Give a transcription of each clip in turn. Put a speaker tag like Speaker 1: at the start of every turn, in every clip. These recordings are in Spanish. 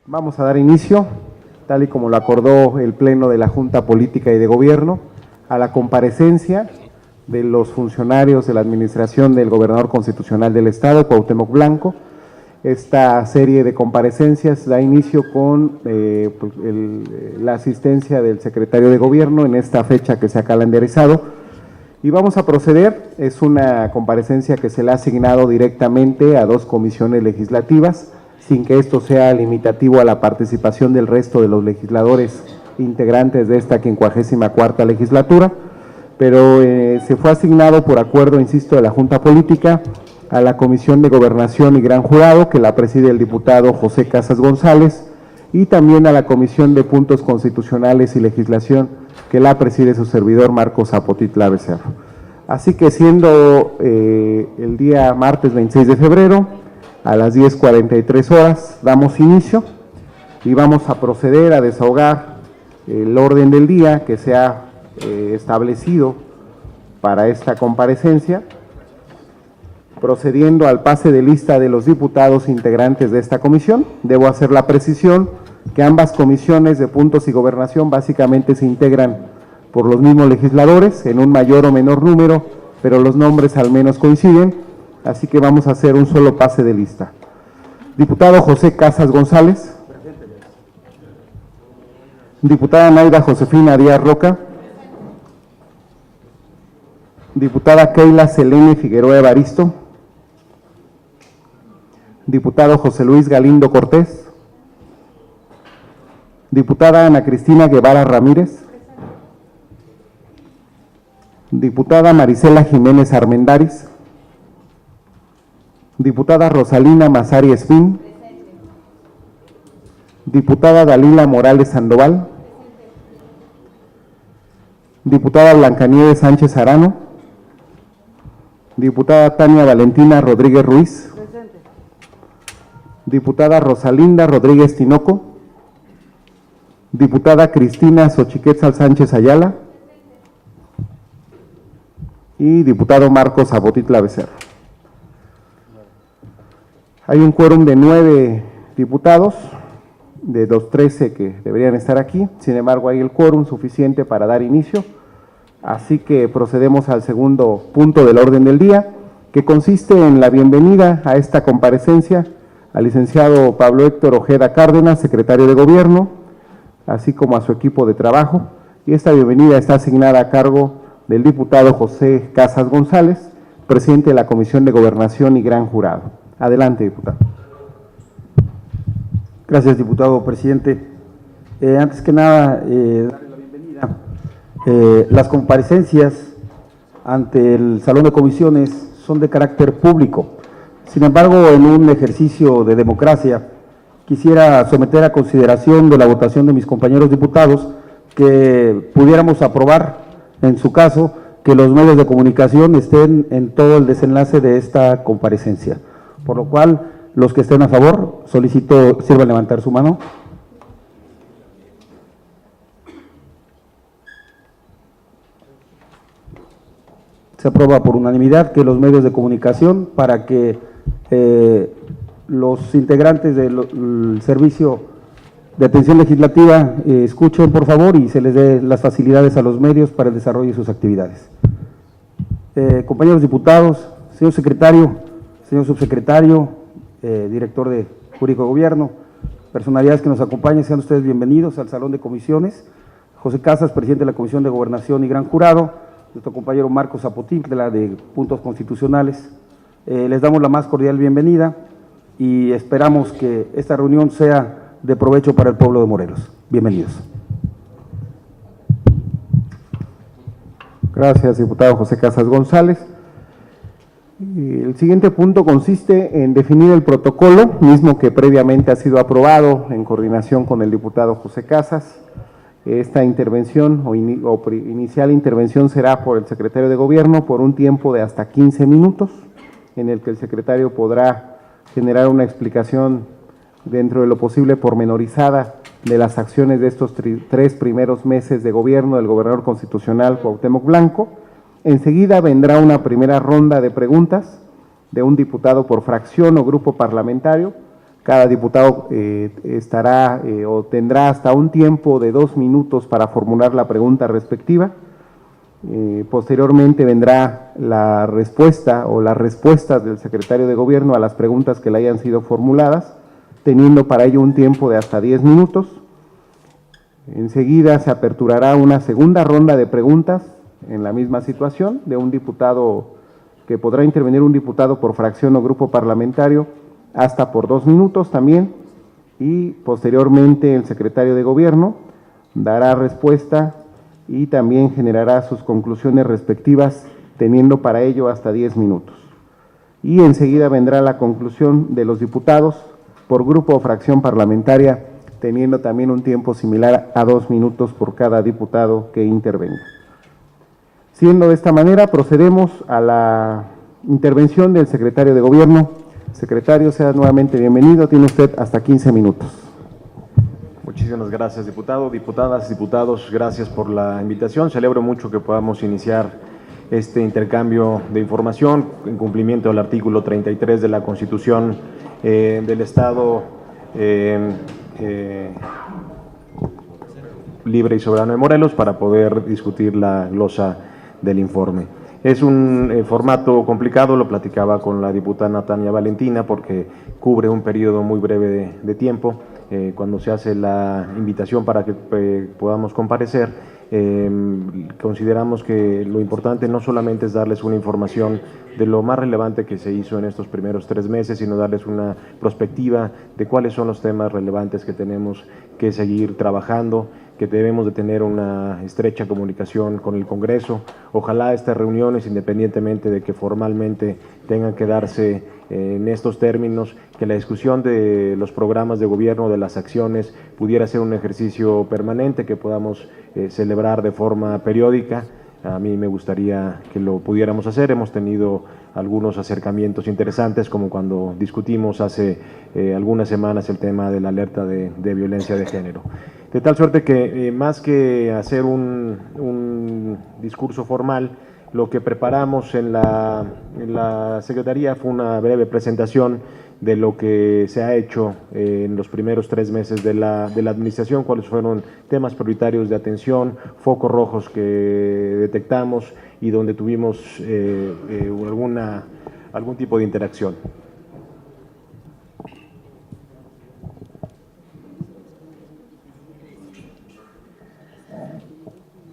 Speaker 1: Vamos a dar inicio, tal y como lo acordó el Pleno de la Junta Política y de Gobierno, a la comparecencia de los funcionarios de la administración del Gobernador Constitucional del Estado, Cuauhtémoc Blanco. Esta serie de comparecencias da inicio con la asistencia del Secretario de Gobierno en esta fecha que se ha calendarizado. Y vamos a proceder, es una comparecencia que se le ha asignado directamente a dos comisiones legislativas, sin que esto sea limitativo a la participación del resto de los legisladores integrantes de esta 54ª legislatura, pero se fue asignado por acuerdo, insisto, de la Junta Política a la Comisión de Gobernación y Gran Jurado, que la preside el diputado José Casas González, y también a la Comisión de Puntos Constitucionales y Legislación, que la preside su servidor Marcos Zapotitla Becerro. Así que siendo el día martes 26 de febrero, a las 10:43 horas, damos inicio y vamos a proceder a desahogar el orden del día que se ha establecido para esta comparecencia, procediendo al pase de lista de los diputados integrantes de esta comisión. Debo hacer la precisión que ambas comisiones de Puntos y Gobernación básicamente se integran por los mismos legisladores, en un mayor o menor número, pero los nombres al menos coinciden, así que vamos a hacer un solo pase de lista. Diputado José Casas González. Diputada Naida Josefina Díaz Roca. Diputada Keila Selene Figueroa Evaristo. Diputado José Luis Galindo Cortés. Diputada Ana Cristina Guevara Ramírez. Diputada Marisela Jiménez Armendáriz. Diputada Rosalina Mazari Espín. Diputada Dalila Morales Sandoval. Diputada Blancanieves Sánchez Arano. Diputada Tania Valentina Rodríguez Ruiz. Presente. Diputada Rosalinda Rodríguez Tinoco. Diputada Cristina Xochiquetzal Sánchez Ayala. Y diputado Marcos Zapotitla Becerro. Hay un quórum de 9 diputados, de los 13 que deberían estar aquí. Sin embargo, hay el quórum suficiente para dar inicio. Así que procedemos al segundo punto del orden del día, que consiste en la bienvenida a esta comparecencia al licenciado Pablo Héctor Ojeda Cárdenas, secretario de Gobierno, así como a su equipo de trabajo. Y esta bienvenida está asignada a cargo del diputado José Casas González, presidente de la Comisión de Gobernación y Gran Jurado. Adelante, diputado.
Speaker 2: Gracias, diputado presidente. Antes que nada, darle la bienvenida. Las comparecencias ante el Salón de Comisiones son de carácter público. Sin embargo, en un ejercicio de democracia, quisiera someter a consideración de la votación de mis compañeros diputados que pudiéramos aprobar, en su caso, que los medios de comunicación estén en todo el desenlace de esta comparecencia. Por lo cual, los que estén a favor, solicito sirvan levantar su mano. Se aprueba por unanimidad que los medios de comunicación, para que los integrantes del servicio de atención legislativa escuchen, por favor, y se les dé las facilidades a los medios para el desarrollo de sus actividades. Compañeros diputados, señor secretario, señor subsecretario, director de Jurídico de Gobierno, personalidades que nos acompañan, sean ustedes bienvenidos al Salón de Comisiones. José Casas, presidente de la Comisión de Gobernación y Gran Jurado, nuestro compañero Marcos Zapotitla de Puntos Constitucionales. Les damos la más cordial bienvenida y esperamos que esta reunión sea de provecho para el pueblo de Morelos. Bienvenidos.
Speaker 1: Gracias, diputado José Casas González. El siguiente punto consiste en definir el protocolo, mismo que previamente ha sido aprobado en coordinación con el diputado José Casas. Esta intervención o inicial intervención será por el secretario de Gobierno por un tiempo de hasta 15 minutos, en el que el secretario podrá generar una explicación dentro de lo posible pormenorizada de las acciones de estos 3 primeros meses de gobierno del gobernador constitucional Cuauhtémoc Blanco. Enseguida vendrá una primera ronda de preguntas de un diputado por fracción o grupo parlamentario, Cada diputado estará o tendrá hasta un tiempo de 2 minutos para formular la pregunta respectiva. Posteriormente vendrá la respuesta o las respuestas del secretario de Gobierno a las preguntas que le hayan sido formuladas, teniendo para ello un tiempo de hasta 10 minutos. Enseguida se aperturará una segunda ronda de preguntas en la misma situación de un diputado, que podrá intervenir un diputado por fracción o grupo parlamentario hasta por 2 minutos también, y posteriormente el secretario de Gobierno dará respuesta y también generará sus conclusiones respectivas, teniendo para ello hasta 10 minutos. Y enseguida vendrá la conclusión de los diputados por grupo o fracción parlamentaria, teniendo también un tiempo similar a 2 minutos por cada diputado que intervenga. Siendo de esta manera, procedemos a la intervención del secretario de Gobierno. Secretario, sea nuevamente bienvenido, tiene usted hasta 15 minutos.
Speaker 3: Muchísimas gracias, diputado, diputadas, diputados, gracias por la invitación. Celebro mucho que podamos iniciar este intercambio de información en cumplimiento del artículo 33 de la Constitución del Estado Libre y Soberano de Morelos, para poder discutir la glosa del informe. Es un formato complicado, lo platicaba con la diputada Tania Valentina, porque cubre un periodo muy breve de tiempo. Cuando se hace la invitación para que podamos comparecer, consideramos que lo importante no solamente es darles una información de lo más relevante que se hizo en estos primeros 3 meses, sino darles una perspectiva de cuáles son los temas relevantes que tenemos que seguir trabajando, que debemos de tener una estrecha comunicación con el Congreso. Ojalá estas reuniones, independientemente de que formalmente tengan que darse en estos términos, que la discusión de los programas de gobierno, de las acciones, pudiera ser un ejercicio permanente que podamos celebrar de forma periódica. A mí me gustaría que lo pudiéramos hacer. Hemos tenido algunos acercamientos interesantes, como cuando discutimos hace algunas semanas el tema de la alerta de violencia de género. De tal suerte que más que hacer un discurso formal, lo que preparamos en la Secretaría fue una breve presentación de lo que se ha hecho en los primeros 3 meses de la administración, cuáles fueron temas prioritarios de atención, focos rojos que detectamos y donde tuvimos algún tipo de interacción.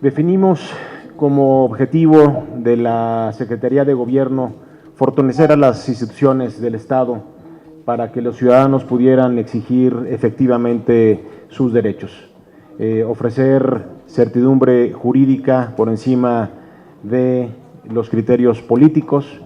Speaker 3: Definimos como objetivo de la Secretaría de Gobierno fortalecer a las instituciones del Estado para que los ciudadanos pudieran exigir efectivamente sus derechos, ofrecer certidumbre jurídica por encima de los criterios políticos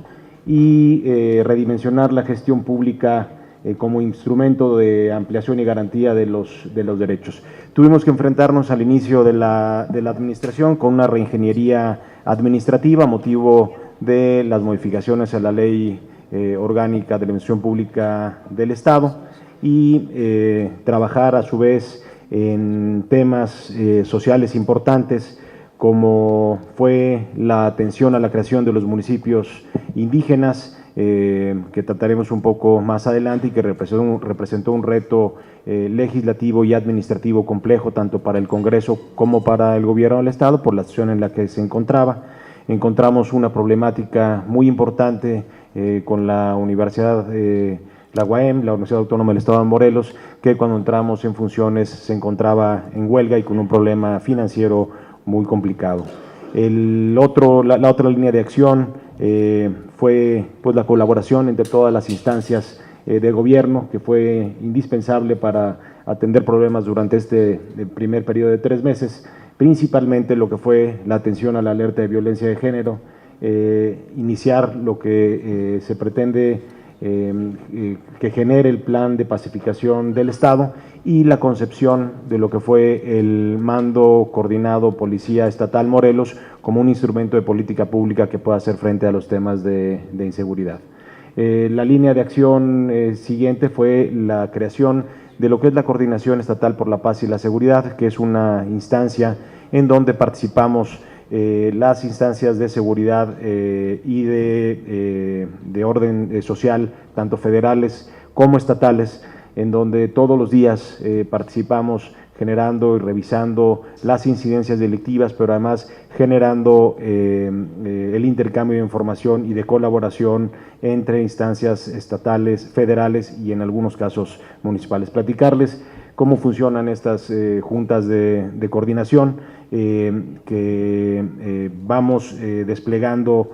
Speaker 3: y redimensionar la gestión pública como instrumento de ampliación y garantía de los derechos. Tuvimos que enfrentarnos al inicio de la administración con una reingeniería administrativa, motivo de las modificaciones a la Ley Orgánica de la Administración Pública del Estado, y trabajar a su vez en temas sociales importantes, como fue la atención a la creación de los municipios indígenas, que trataremos un poco más adelante, y que representó un reto legislativo y administrativo complejo, tanto para el Congreso como para el Gobierno del Estado, por la situación en la que se encontraba. Encontramos una problemática muy importante con la Universidad la UAM, la Universidad Autónoma del Estado de Morelos, que cuando entramos en funciones se encontraba en huelga y con un problema financiero muy complicado. La otra línea de acción fue pues la colaboración entre todas las instancias de gobierno, que fue indispensable para atender problemas durante este primer periodo de 3 meses, principalmente lo que fue la atención a la alerta de violencia de género, iniciar lo que se pretende que genere el plan de pacificación del Estado, y la concepción de lo que fue el Mando Coordinado Policía Estatal Morelos como un instrumento de política pública que pueda hacer frente a los temas de inseguridad. La línea de acción siguiente fue la creación de lo que es la Coordinación Estatal por la Paz y la Seguridad, que es una instancia en donde participamos las instancias de seguridad y de orden social, tanto federales como estatales, en donde todos los días participamos generando y revisando las incidencias delictivas, pero además generando el intercambio de información y de colaboración entre instancias estatales, federales y en algunos casos municipales. Platicarles cómo funcionan estas juntas de coordinación, que vamos desplegando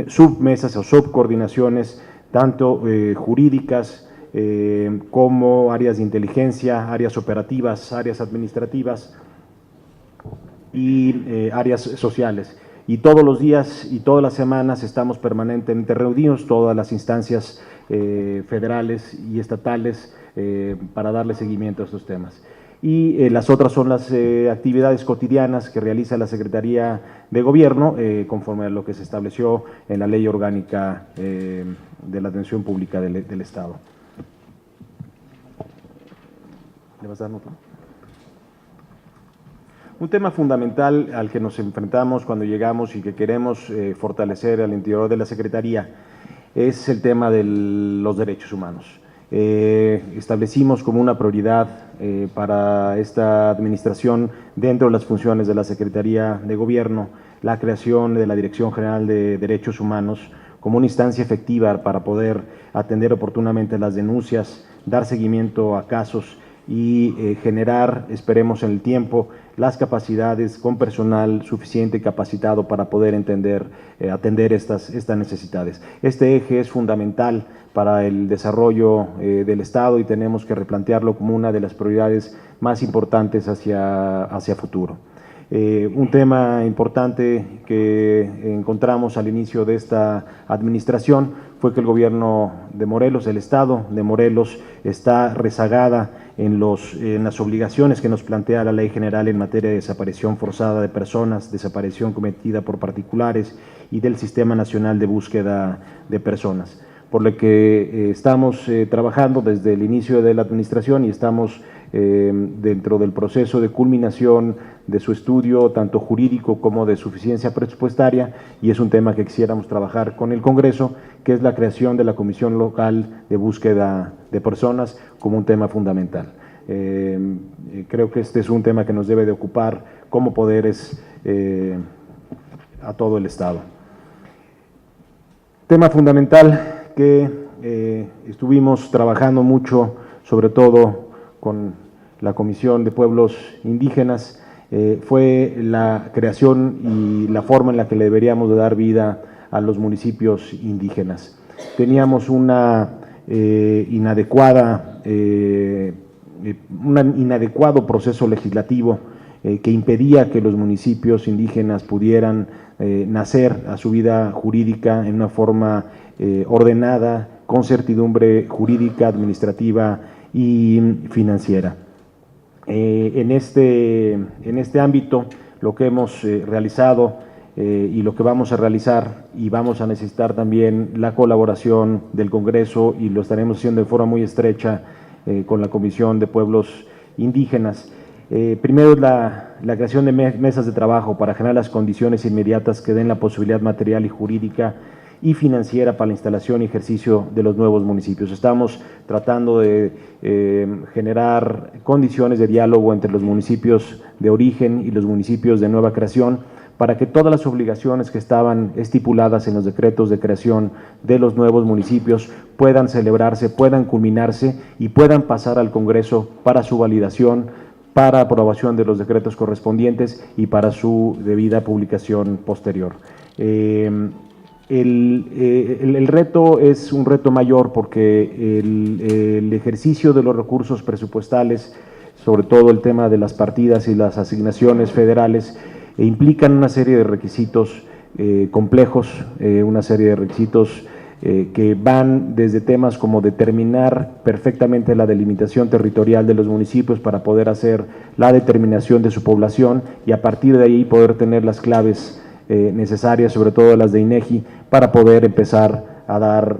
Speaker 3: submesas o subcoordinaciones, tanto jurídicas, como áreas de inteligencia, áreas operativas, áreas administrativas y áreas sociales. Y todos los días y todas las semanas estamos permanentemente reunidos, todas las instancias federales y estatales, para darle seguimiento a estos temas. Y las otras son las actividades cotidianas que realiza la Secretaría de Gobierno, conforme a lo que se estableció en la Ley Orgánica de la Atención Pública del Estado. ¿Le vas a dar nota? Un tema fundamental al que nos enfrentamos cuando llegamos y que queremos fortalecer al interior de la Secretaría es el tema de los derechos humanos. Establecimos como una prioridad para esta administración, dentro de las funciones de la Secretaría de Gobierno, la creación de la Dirección General de Derechos Humanos como una instancia efectiva para poder atender oportunamente las denuncias, dar seguimiento a casos y generar, esperemos en el tiempo, las capacidades con personal suficiente y capacitado para poder atender estas necesidades. Este eje es fundamental para el desarrollo del Estado y tenemos que replantearlo como una de las prioridades más importantes hacia futuro. Un tema importante que encontramos al inicio de esta administración fue que el gobierno de Morelos, el Estado de Morelos, está rezagada en las obligaciones que nos plantea la Ley General en materia de desaparición forzada de personas, desaparición cometida por particulares y del Sistema Nacional de Búsqueda de Personas. Por lo que estamos trabajando desde el inicio de la administración y estamos dentro del proceso de culminación de su estudio, tanto jurídico como de suficiencia presupuestaria, y es un tema que quisiéramos trabajar con el Congreso, que es la creación de la Comisión Local de Búsqueda de Personas como un tema fundamental. Creo que este es un tema que nos debe de ocupar como poderes a todo el Estado. Tema fundamental que estuvimos trabajando mucho, sobre todo con la Comisión de Pueblos Indígenas, fue la creación y la forma en la que le deberíamos de dar vida a los municipios indígenas. Teníamos un inadecuado proceso legislativo que impedía que los municipios indígenas pudieran nacer a su vida jurídica en una forma ordenada, con certidumbre jurídica, administrativa y financiera. En este ámbito, lo que hemos realizado y lo que vamos a realizar, y vamos a necesitar también la colaboración del Congreso, y lo estaremos haciendo de forma muy estrecha con la Comisión de Pueblos Indígenas. Primero, la creación de mesas de trabajo para generar las condiciones inmediatas que den la posibilidad material y jurídica y financiera para la instalación y ejercicio de los nuevos municipios. Estamos tratando de generar condiciones de diálogo entre los municipios de origen y los municipios de nueva creación, para que todas las obligaciones que estaban estipuladas en los decretos de creación de los nuevos municipios puedan celebrarse, puedan culminarse y puedan pasar al Congreso para su validación, para aprobación de los decretos correspondientes y para su debida publicación posterior. El reto es un reto mayor porque el ejercicio de los recursos presupuestales, sobre todo el tema de las partidas y las asignaciones federales, implican una serie de requisitos complejos, una serie de requisitos que van desde temas como determinar perfectamente la delimitación territorial de los municipios para poder hacer la determinación de su población y a partir de ahí poder tener las claves necesarias, sobre todo las de INEGI, para poder empezar a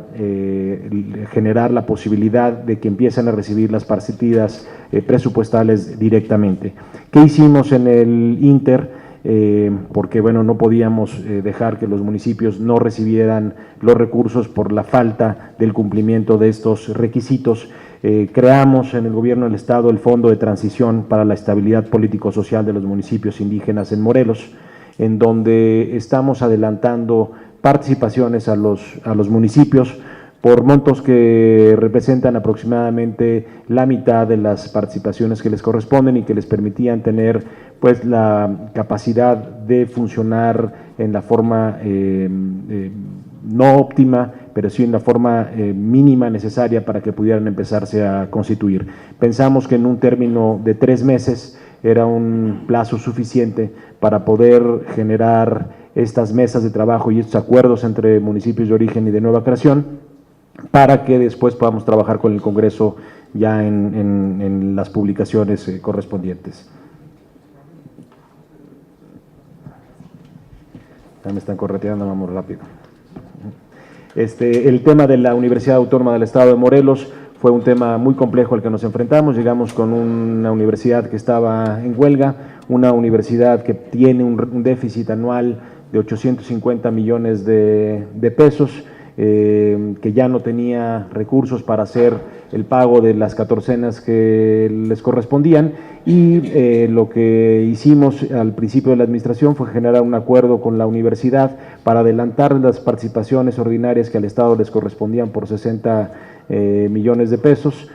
Speaker 3: generar la posibilidad de que empiecen a recibir las partidas presupuestales directamente. ¿Qué hicimos en el Inter? Porque bueno, no podíamos dejar que los municipios no recibieran los recursos por la falta del cumplimiento de estos requisitos. Creamos en el gobierno del Estado el Fondo de Transición para la Estabilidad Político-Social de los Municipios Indígenas en Morelos, en donde estamos adelantando participaciones a los municipios por montos que representan aproximadamente la mitad de las participaciones que les corresponden y que les permitían tener pues la capacidad de funcionar en la forma no óptima, pero sí en la forma mínima necesaria para que pudieran empezarse a constituir. Pensamos que en un término de 3 meses era un plazo suficiente para poder generar estas mesas de trabajo y estos acuerdos entre municipios de origen y de nueva creación, para que después podamos trabajar con el Congreso ya en las publicaciones correspondientes. Ya me están correteando, vamos rápido. El tema de la Universidad Autónoma del Estado de Morelos fue un tema muy complejo al que nos enfrentamos. Llegamos con una universidad que estaba en huelga, una universidad que tiene un déficit anual de 850 millones de pesos, que ya no tenía recursos para hacer el pago de las catorcenas que les correspondían, y lo que hicimos al principio de la administración fue generar un acuerdo con la universidad para adelantar las participaciones ordinarias que al Estado les correspondían por 60 millones de pesos,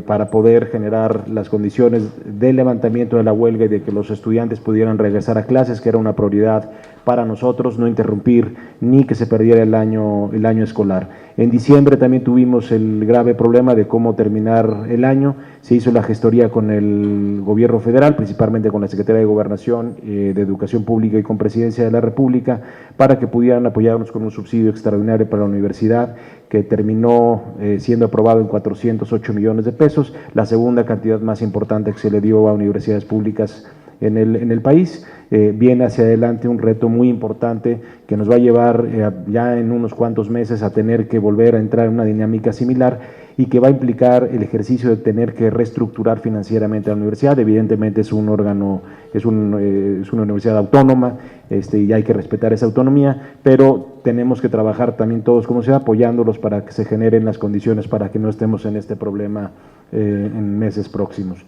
Speaker 3: para poder generar las condiciones de levantamiento de la huelga y de que los estudiantes pudieran regresar a clases, que era una prioridad para nosotros, no interrumpir ni que se perdiera el año escolar. En diciembre también tuvimos el grave problema de cómo terminar el año. Se hizo la gestoría con el gobierno federal, principalmente con la Secretaría de Gobernación, de Educación Pública y con Presidencia de la República, para que pudieran apoyarnos con un subsidio extraordinario para la universidad, que terminó siendo aprobado en 408 millones de pesos, la segunda cantidad más importante que se le dio a universidades públicas en el país. Viene hacia adelante un reto muy importante que nos va a llevar ya en unos cuantos meses a tener que volver a entrar en una dinámica similar, y que va a implicar el ejercicio de tener que reestructurar financieramente a la universidad. Evidentemente es un órgano, es una universidad autónoma, y hay que respetar esa autonomía, pero tenemos que trabajar también todos como sea, apoyándolos para que se generen las condiciones para que no estemos en este problema en meses próximos.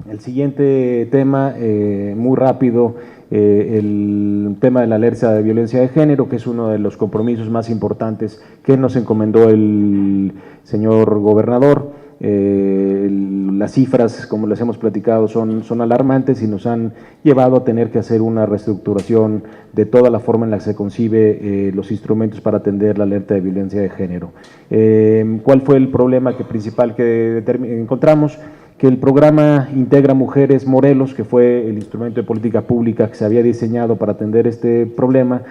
Speaker 3: El siguiente tema, muy rápido, el tema de la alerta de violencia de género, que es uno de los compromisos más importantes que nos encomendó el señor gobernador. Las cifras, como les hemos platicado, son alarmantes y nos han llevado a tener que hacer una reestructuración de toda la forma en la que se concibe los instrumentos para atender la alerta de violencia de género. ¿Cuál fue el problema principal que encontramos? Que el programa Integra Mujeres Morelos, que fue el instrumento de política pública que se había diseñado para atender este problema,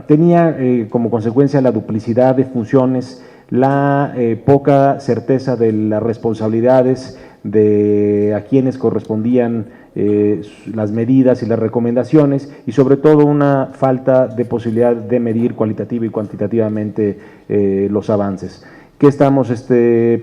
Speaker 3: tenía como consecuencia la duplicidad de funciones, la poca certeza de las responsabilidades de a quienes correspondían las medidas y las recomendaciones, y sobre todo una falta de posibilidad de medir cualitativa y cuantitativamente los avances. ¿Qué estamos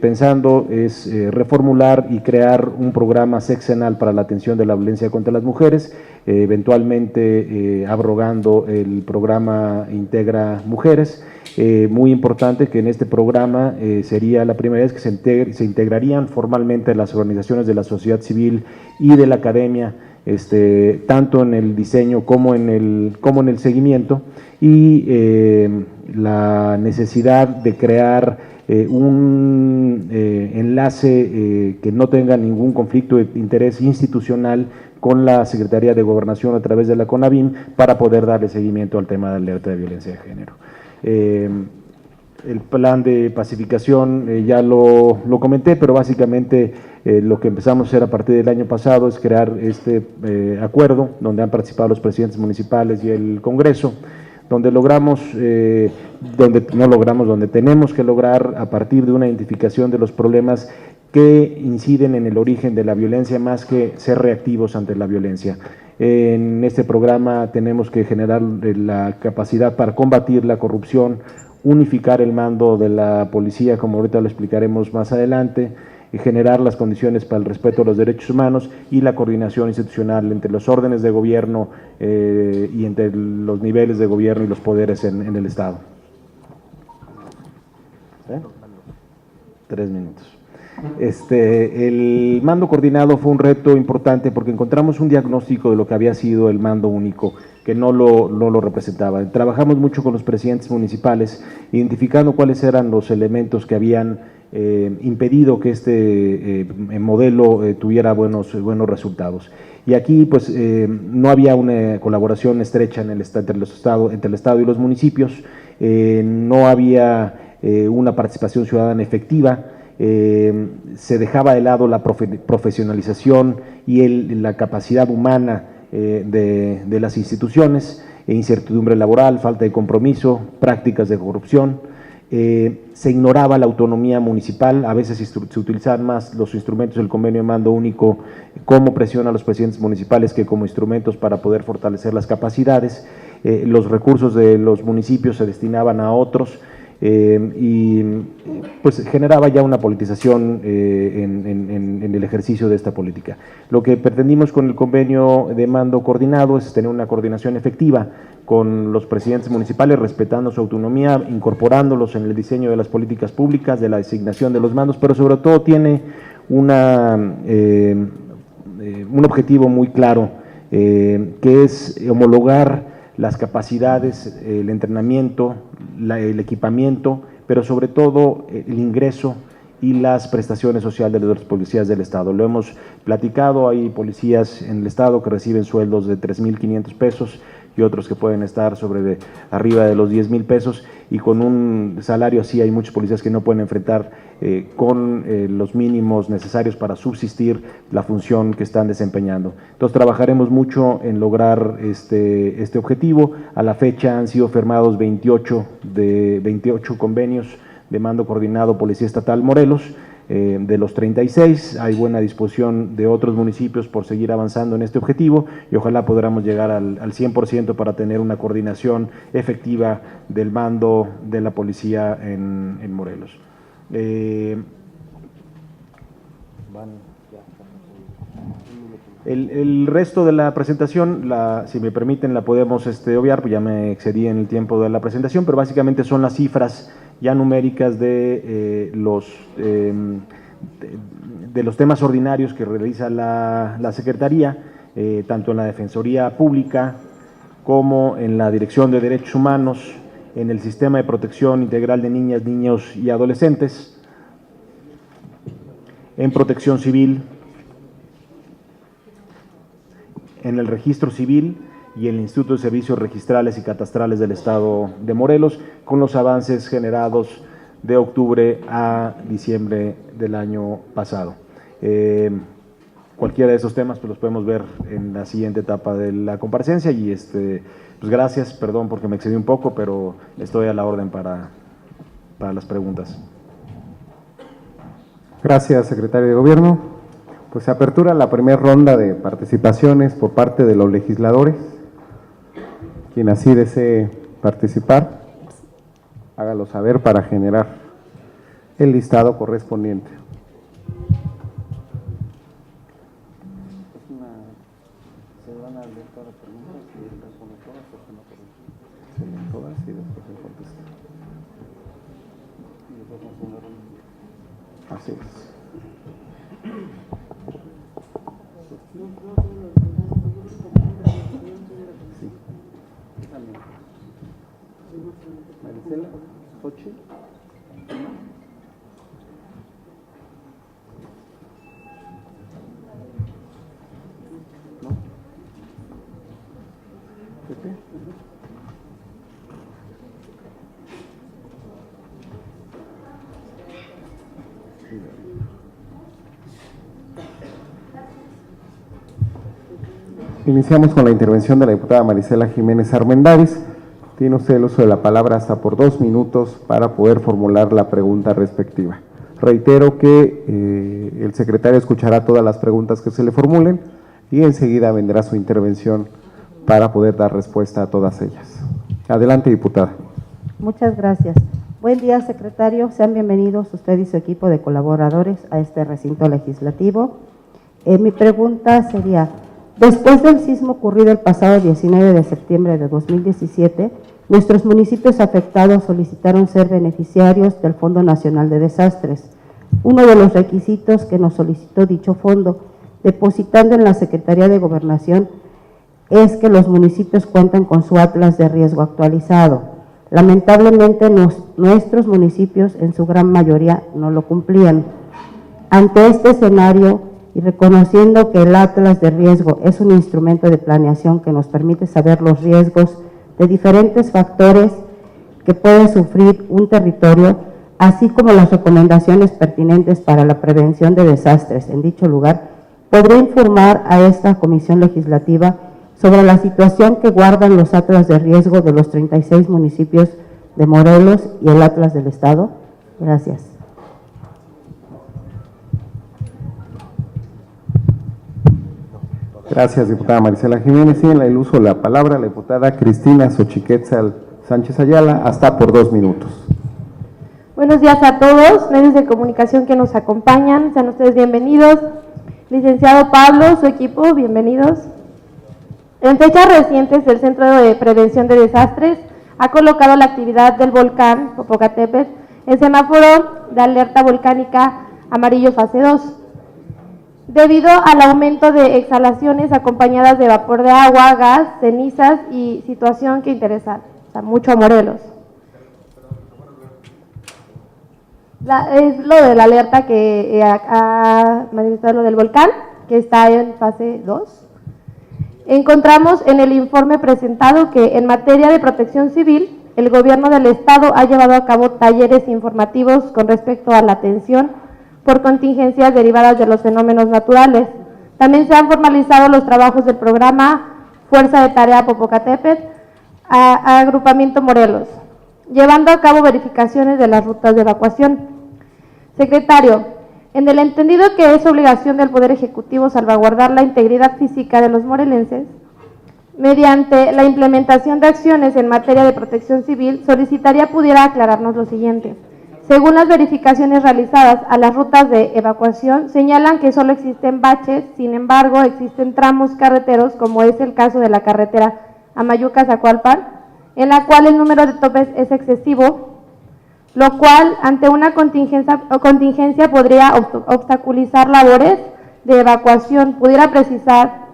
Speaker 3: pensando? Es reformular y crear un programa sexenal para la atención de la violencia contra las mujeres, eventualmente abrogando el programa Integra Mujeres. Muy importante que en este programa sería la primera vez que se integrarían formalmente las organizaciones de la sociedad civil y de la academia, tanto en el diseño como en el seguimiento, y la necesidad de crear un enlace que no tenga ningún conflicto de interés institucional con la Secretaría de Gobernación a través de la CONAVIM, para poder darle seguimiento al tema de la alerta de violencia de género. El plan de pacificación ya lo comenté, pero básicamente lo que empezamos a hacer a partir del año pasado es crear este acuerdo donde han participado los presidentes municipales y el Congreso, donde donde tenemos que lograr, a partir de una identificación de los problemas que inciden en el origen de la violencia, más que ser reactivos ante la violencia. En este programa tenemos que generar la capacidad para combatir la corrupción, unificar el mando de la policía, como ahorita lo explicaremos más adelante, y generar las condiciones para el respeto a los derechos humanos y la coordinación institucional entre los órdenes de gobierno y entre los niveles de gobierno y los poderes en el Estado. 3 minutos. El mando coordinado fue un reto importante porque encontramos un diagnóstico de lo que había sido el mando único, que no lo representaba. Trabajamos mucho con los presidentes municipales, identificando cuáles eran los elementos que habían impedido que este modelo tuviera buenos resultados. Y aquí pues no había una colaboración estrecha entre el Estado y los municipios, no había una participación ciudadana efectiva, se dejaba de lado la profesionalización y la capacidad humana de las instituciones, incertidumbre laboral, falta de compromiso, prácticas de corrupción. Se ignoraba la autonomía municipal, a veces se utilizaban más los instrumentos del convenio de mando único como presión a los presidentes municipales que como instrumentos para poder fortalecer las capacidades. Los recursos de los municipios se destinaban a otros, y pues generaba ya una politización en el ejercicio de esta política. Lo que pretendimos con el convenio de mando coordinado es tener una coordinación efectiva con los presidentes municipales, respetando su autonomía, incorporándolos en el diseño de las políticas públicas, de la designación de los mandos, pero sobre todo tiene un objetivo muy claro, que es homologar las capacidades, el entrenamiento, el equipamiento, pero sobre todo el ingreso y las prestaciones sociales de los policías del Estado. Lo hemos platicado, hay policías en el Estado que reciben sueldos de 3,500 pesos y otros que pueden estar arriba de los 10,000 pesos, y con un salario así hay muchos policías que no pueden enfrentar con los mínimos necesarios para subsistir la función que están desempeñando. Entonces trabajaremos mucho en lograr este objetivo. A la fecha han sido firmados 28 convenios de mando coordinado Policía Estatal Morelos. De los 36, hay buena disposición de otros municipios por seguir avanzando en este objetivo, y ojalá podamos llegar al 100% para tener una coordinación efectiva del mando de la policía en Morelos. El resto de la presentación, si me permiten, la podemos obviar, pues ya me excedí en el tiempo de la presentación, pero básicamente son las cifras ya numéricas de los temas ordinarios que realiza la Secretaría, tanto en la Defensoría Pública como en la Dirección de Derechos Humanos, en el Sistema de Protección Integral de Niñas, Niños y Adolescentes, en Protección Civil, en el Registro Civil y el Instituto de Servicios Registrales y Catastrales del Estado de Morelos, con los avances generados de octubre a diciembre del año pasado. Cualquiera de esos temas pues los podemos ver en la siguiente etapa de la comparecencia, y pues gracias, perdón porque me excedí un poco, pero estoy a la orden para las preguntas.
Speaker 1: Gracias, secretario de Gobierno. Pues se apertura la primera ronda de participaciones por parte de los legisladores. Quien así desee participar, hágalo saber para generar el listado correspondiente. Así es. Maricela, Xochitl. ¿No? ¿Pepe? Iniciamos con la intervención de la diputada Marisela Jiménez Armendáriz. Tiene usted el uso de la palabra hasta por 2 minutos para poder formular la pregunta respectiva. Reitero que el secretario escuchará todas las preguntas que se le formulen y enseguida vendrá su intervención para poder dar respuesta a todas ellas. Adelante, diputada.
Speaker 4: Muchas gracias. Buen día, secretario. Sean bienvenidos usted y su equipo de colaboradores a este recinto legislativo. Mi pregunta sería: después del sismo ocurrido el pasado 19 de septiembre de 2017, nuestros municipios afectados solicitaron ser beneficiarios del Fondo Nacional de Desastres. uno de los requisitos que nos solicitó dicho fondo, depositando en la Secretaría de Gobernación, es que los municipios cuenten con su atlas de riesgo actualizado. Lamentablemente nuestros municipios en su gran mayoría no lo cumplían. Ante este escenario y reconociendo que el atlas de riesgo es un instrumento de planeación que nos permite saber los riesgos de diferentes factores que puede sufrir un territorio, así como las recomendaciones pertinentes para la prevención de desastres en dicho lugar, podré informar a esta comisión legislativa sobre la situación que guardan los atlas de riesgo de los 36 municipios de Morelos y el atlas del Estado. Gracias.
Speaker 1: Gracias, diputada Marisela Jiménez. Y en el uso de la palabra, la diputada Cristina Xochiquetzal Sánchez Ayala, hasta por 2 minutos.
Speaker 5: Buenos días a todos, medios de comunicación que nos acompañan, sean ustedes bienvenidos. Licenciado Pablo, su equipo, bienvenidos. En fechas recientes, el Centro de Prevención de Desastres ha colocado la actividad del volcán Popocatépetl en semáforo de alerta volcánica amarillo fase 2, debido al aumento de exhalaciones acompañadas de vapor de agua, gas, cenizas y situación que interesa mucho a Morelos. Es lo de la alerta que ha manifestado lo del volcán, que está en fase 2. Encontramos en el informe presentado que en materia de protección civil, el gobierno del Estado ha llevado a cabo talleres informativos con respecto a la atención por contingencias derivadas de los fenómenos naturales. También se han formalizado los trabajos del programa Fuerza de Tarea Popocatépetl, Agrupamiento Morelos, llevando a cabo verificaciones de las rutas de evacuación. Secretario, en el entendido que es obligación del Poder Ejecutivo salvaguardar la integridad física de los morelenses, mediante la implementación de acciones en materia de protección civil, solicitaría pudiera aclararnos lo siguiente. Según las verificaciones realizadas a las rutas de evacuación, señalan que solo existen baches, sin embargo, existen tramos carreteros, como es el caso de la carretera Amayuca-Zacualpan, en la cual el número de topes es excesivo, lo cual ante una contingencia podría obstaculizar labores de evacuación. Pudiera precisar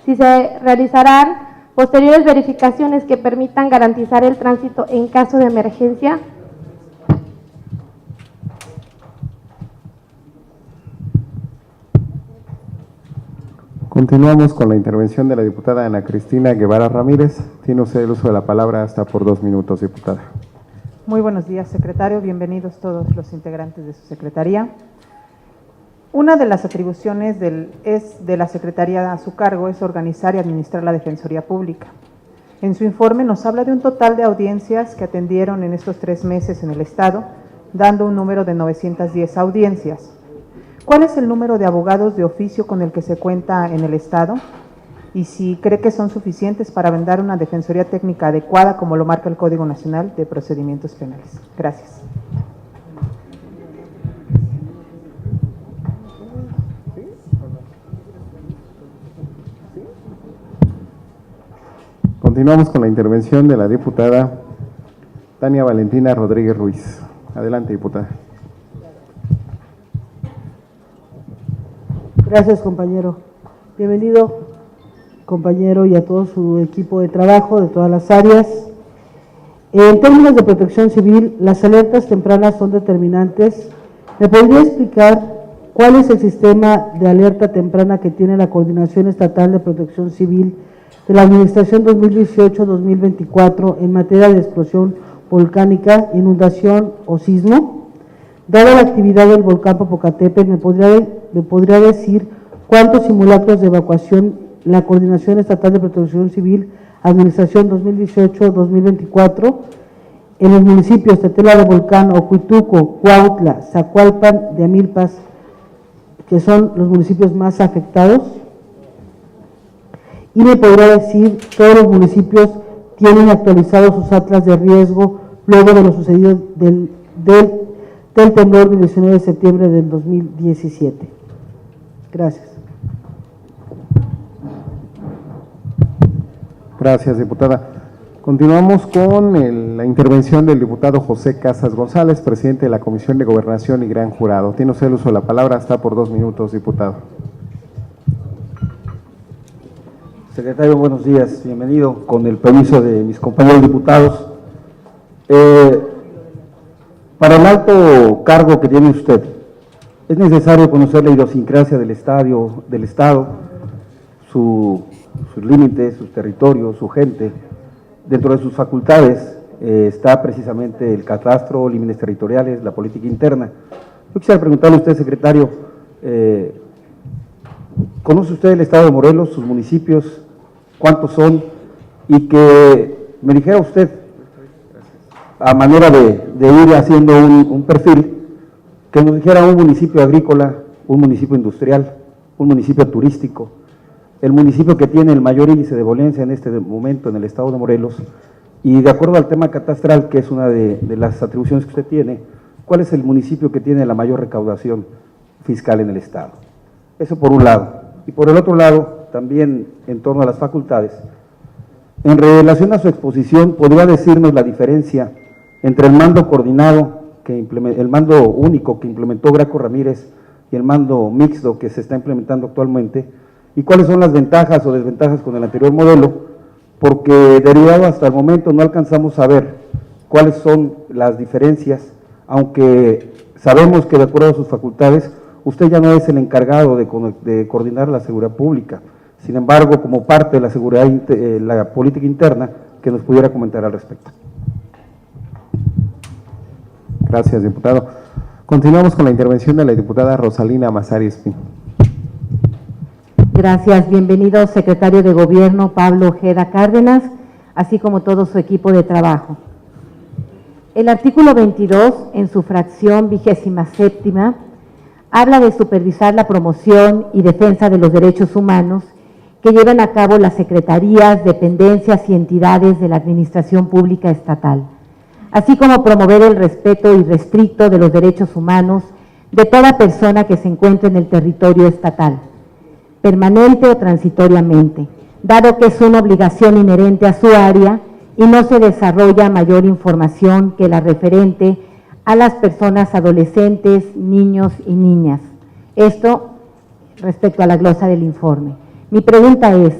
Speaker 5: si se realizarán posteriores verificaciones que permitan garantizar el tránsito en caso de emergencia.
Speaker 1: Continuamos con la intervención de la diputada Ana Cristina Guevara Ramírez. Tiene usted el uso de la palabra hasta por 2 minutos, diputada.
Speaker 6: Muy buenos días, secretario. Bienvenidos todos los integrantes de su secretaría. Una de las atribuciones de la secretaría a su cargo es organizar y administrar la Defensoría Pública. En su informe nos habla de un total de audiencias que atendieron en estos 3 meses en el Estado, dando un número de 910 audiencias. ¿Cuál es el número de abogados de oficio con el que se cuenta en el Estado? Y si cree que son suficientes para brindar una defensoría técnica adecuada como lo marca el Código Nacional de Procedimientos Penales. Gracias.
Speaker 1: Continuamos con la intervención de la diputada Tania Valentina Rodríguez Ruiz. Adelante, diputada.
Speaker 7: Gracias, compañero. Bienvenido, compañero, y a todo su equipo de trabajo de todas las áreas. En términos de protección civil, las alertas tempranas son determinantes. ¿Me podría explicar cuál es el sistema de alerta temprana que tiene la Coordinación Estatal de Protección Civil de la Administración 2018-2024 en materia de explosión volcánica, inundación o sismo? Dada la actividad del volcán Popocatépetl, ¿me podría decir cuántos simulacros de evacuación la Coordinación Estatal de Protección Civil, Administración 2018-2024, en los municipios Tetela de Volcán, Ocuituco, Cuautla, Zacualpan, de Amilpas, que son los municipios más afectados? Y me podría decir, todos los municipios tienen actualizados sus atlas de riesgo luego de lo sucedido del temblor del 19 de septiembre del 2017. Gracias.
Speaker 1: Gracias, diputada. Continuamos con la intervención del diputado José Casas González, presidente de la Comisión de Gobernación y gran jurado. Tiene usted el uso de la palabra, está por 2 minutos, diputado.
Speaker 2: Secretario, buenos días, bienvenido. Con el permiso de mis compañeros diputados, para el alto cargo que tiene usted, es necesario conocer la idiosincrasia del Estado, sus límites, sus territorios, su gente. Dentro de sus facultades está precisamente el catastro, límites territoriales, la política interna. Yo quisiera preguntarle a usted, secretario, ¿conoce usted el Estado de Morelos, sus municipios, cuántos son? Y que me dijera usted, a manera de ir haciendo un perfil, que nos dijera un municipio agrícola, un municipio industrial, un municipio turístico, el municipio que tiene el mayor índice de violencia en este momento en el Estado de Morelos, y de acuerdo al tema catastral, que es una de las atribuciones que usted tiene, ¿cuál es el municipio que tiene la mayor recaudación fiscal en el Estado? Eso por un lado. Y por el otro lado, también en torno a las facultades, en relación a su exposición, ¿podría decirnos la diferencia entre el mando coordinado, el mando único que implementó Graco Ramírez y el mando mixto que se está implementando actualmente? ¿Y cuáles son las ventajas o desventajas con el anterior modelo? Porque derivado hasta el momento no alcanzamos a ver cuáles son las diferencias, aunque sabemos que de acuerdo a sus facultades, usted ya no es el encargado de coordinar la seguridad pública. Sin embargo, como parte de la seguridad, la política interna, que nos pudiera comentar al respecto.
Speaker 1: Gracias, diputado. Continuamos con la intervención de la diputada Rosalina Massari Espín.
Speaker 8: Gracias. Bienvenido, secretario de Gobierno Pablo Ojeda Cárdenas, así como todo su equipo de trabajo. El artículo 22, en su fracción 27ª, habla de supervisar la promoción y defensa de los derechos humanos que llevan a cabo las secretarías, dependencias y entidades de la Administración Pública Estatal, así como promover el respeto irrestricto de los derechos humanos de toda persona que se encuentre en el territorio estatal, permanente o transitoriamente, dado que es una obligación inherente a su área y no se desarrolla mayor información que la referente a las personas adolescentes, niños y niñas. Esto respecto a la glosa del informe. Mi pregunta es,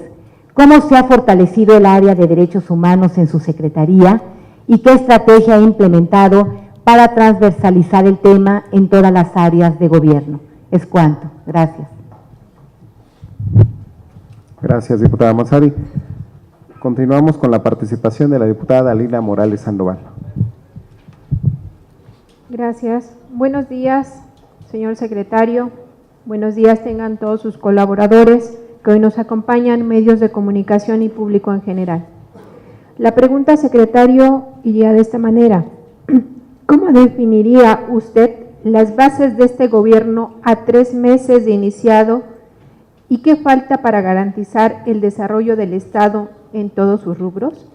Speaker 8: ¿cómo se ha fortalecido el área de derechos humanos en su secretaría y qué estrategia ha implementado para transversalizar el tema en todas las áreas de gobierno? Es cuanto. Gracias.
Speaker 1: Gracias, diputada Massari. Continuamos con la participación de la diputada Lina Morales Sandoval.
Speaker 9: Gracias. Buenos días, señor secretario. Buenos días tengan todos sus colaboradores que hoy nos acompañan, medios de comunicación y público en general. La pregunta, secretario, iría de esta manera. ¿Cómo definiría usted las bases de este gobierno a 3 meses de iniciado y qué falta para garantizar el desarrollo del Estado en todos sus rubros?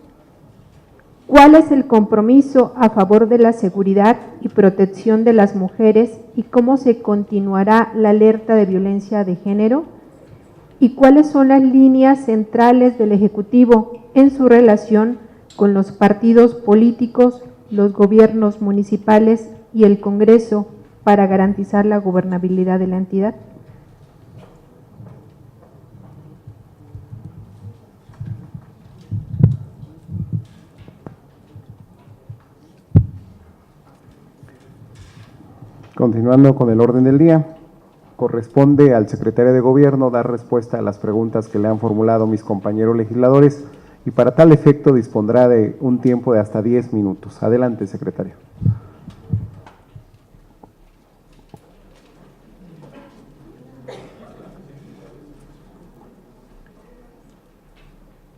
Speaker 9: ¿Cuál es el compromiso a favor de la seguridad y protección de las mujeres y cómo se continuará la alerta de violencia de género? ¿Y cuáles son las líneas centrales del Ejecutivo en su relación con los partidos políticos, los gobiernos municipales y el Congreso para garantizar la gobernabilidad de la entidad?
Speaker 1: Continuando con el orden del día, corresponde al secretario de Gobierno dar respuesta a las preguntas que le han formulado mis compañeros legisladores y para tal efecto dispondrá de un tiempo de hasta 10 minutos. Adelante, secretario.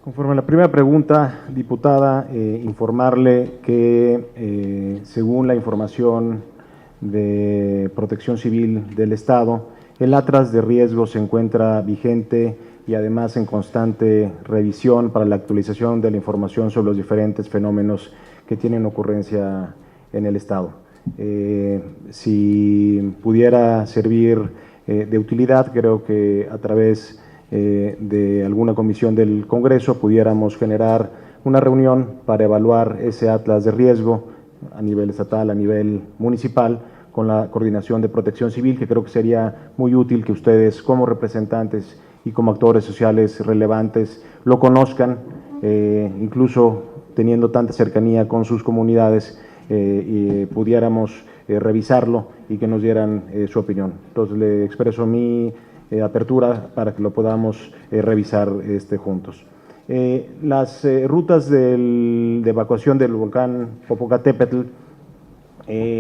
Speaker 3: Conforme a la primera pregunta, diputada, informarle que según la información de Protección Civil del Estado, el atlas de riesgo se encuentra vigente y además en constante revisión para la actualización de la información sobre los diferentes fenómenos que tienen ocurrencia en el Estado. Si pudiera servir de utilidad, creo que a través de alguna comisión del Congreso pudiéramos generar una reunión para evaluar ese atlas de riesgo a nivel estatal, a nivel municipal, con la Coordinación de Protección Civil, que creo que sería muy útil que ustedes como representantes y como actores sociales relevantes lo conozcan, incluso teniendo tanta cercanía con sus comunidades, y pudiéramos revisarlo y que nos dieran su opinión. Entonces le expreso mi apertura para que lo podamos revisar juntos. Las rutas de evacuación del volcán Popocatépetl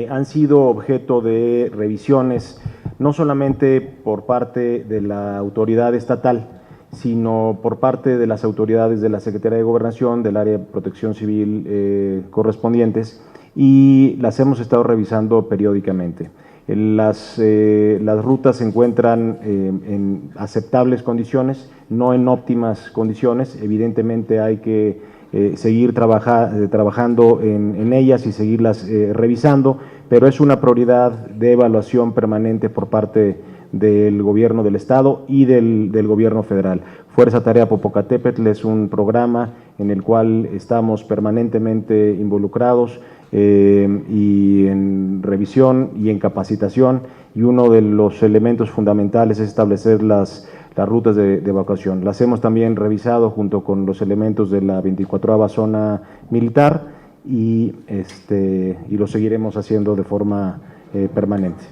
Speaker 3: han sido objeto de revisiones, no solamente por parte de la autoridad estatal, sino por parte de las autoridades de la Secretaría de Gobernación, del área de protección civil correspondientes, y las hemos estado revisando periódicamente. Las rutas se encuentran en aceptables condiciones, no en óptimas condiciones. Evidentemente hay que seguir trabajando en ellas y seguirlas revisando, pero es una prioridad de evaluación permanente por parte del gobierno del estado y del gobierno federal. Fuerza Tarea Popocatépetl es un programa en el cual estamos permanentemente involucrados y en revisión y en capacitación, y uno de los elementos fundamentales es establecer las rutas de evacuación. Las hemos también revisado junto con los elementos de la 24ª zona militar y lo seguiremos haciendo de forma permanente.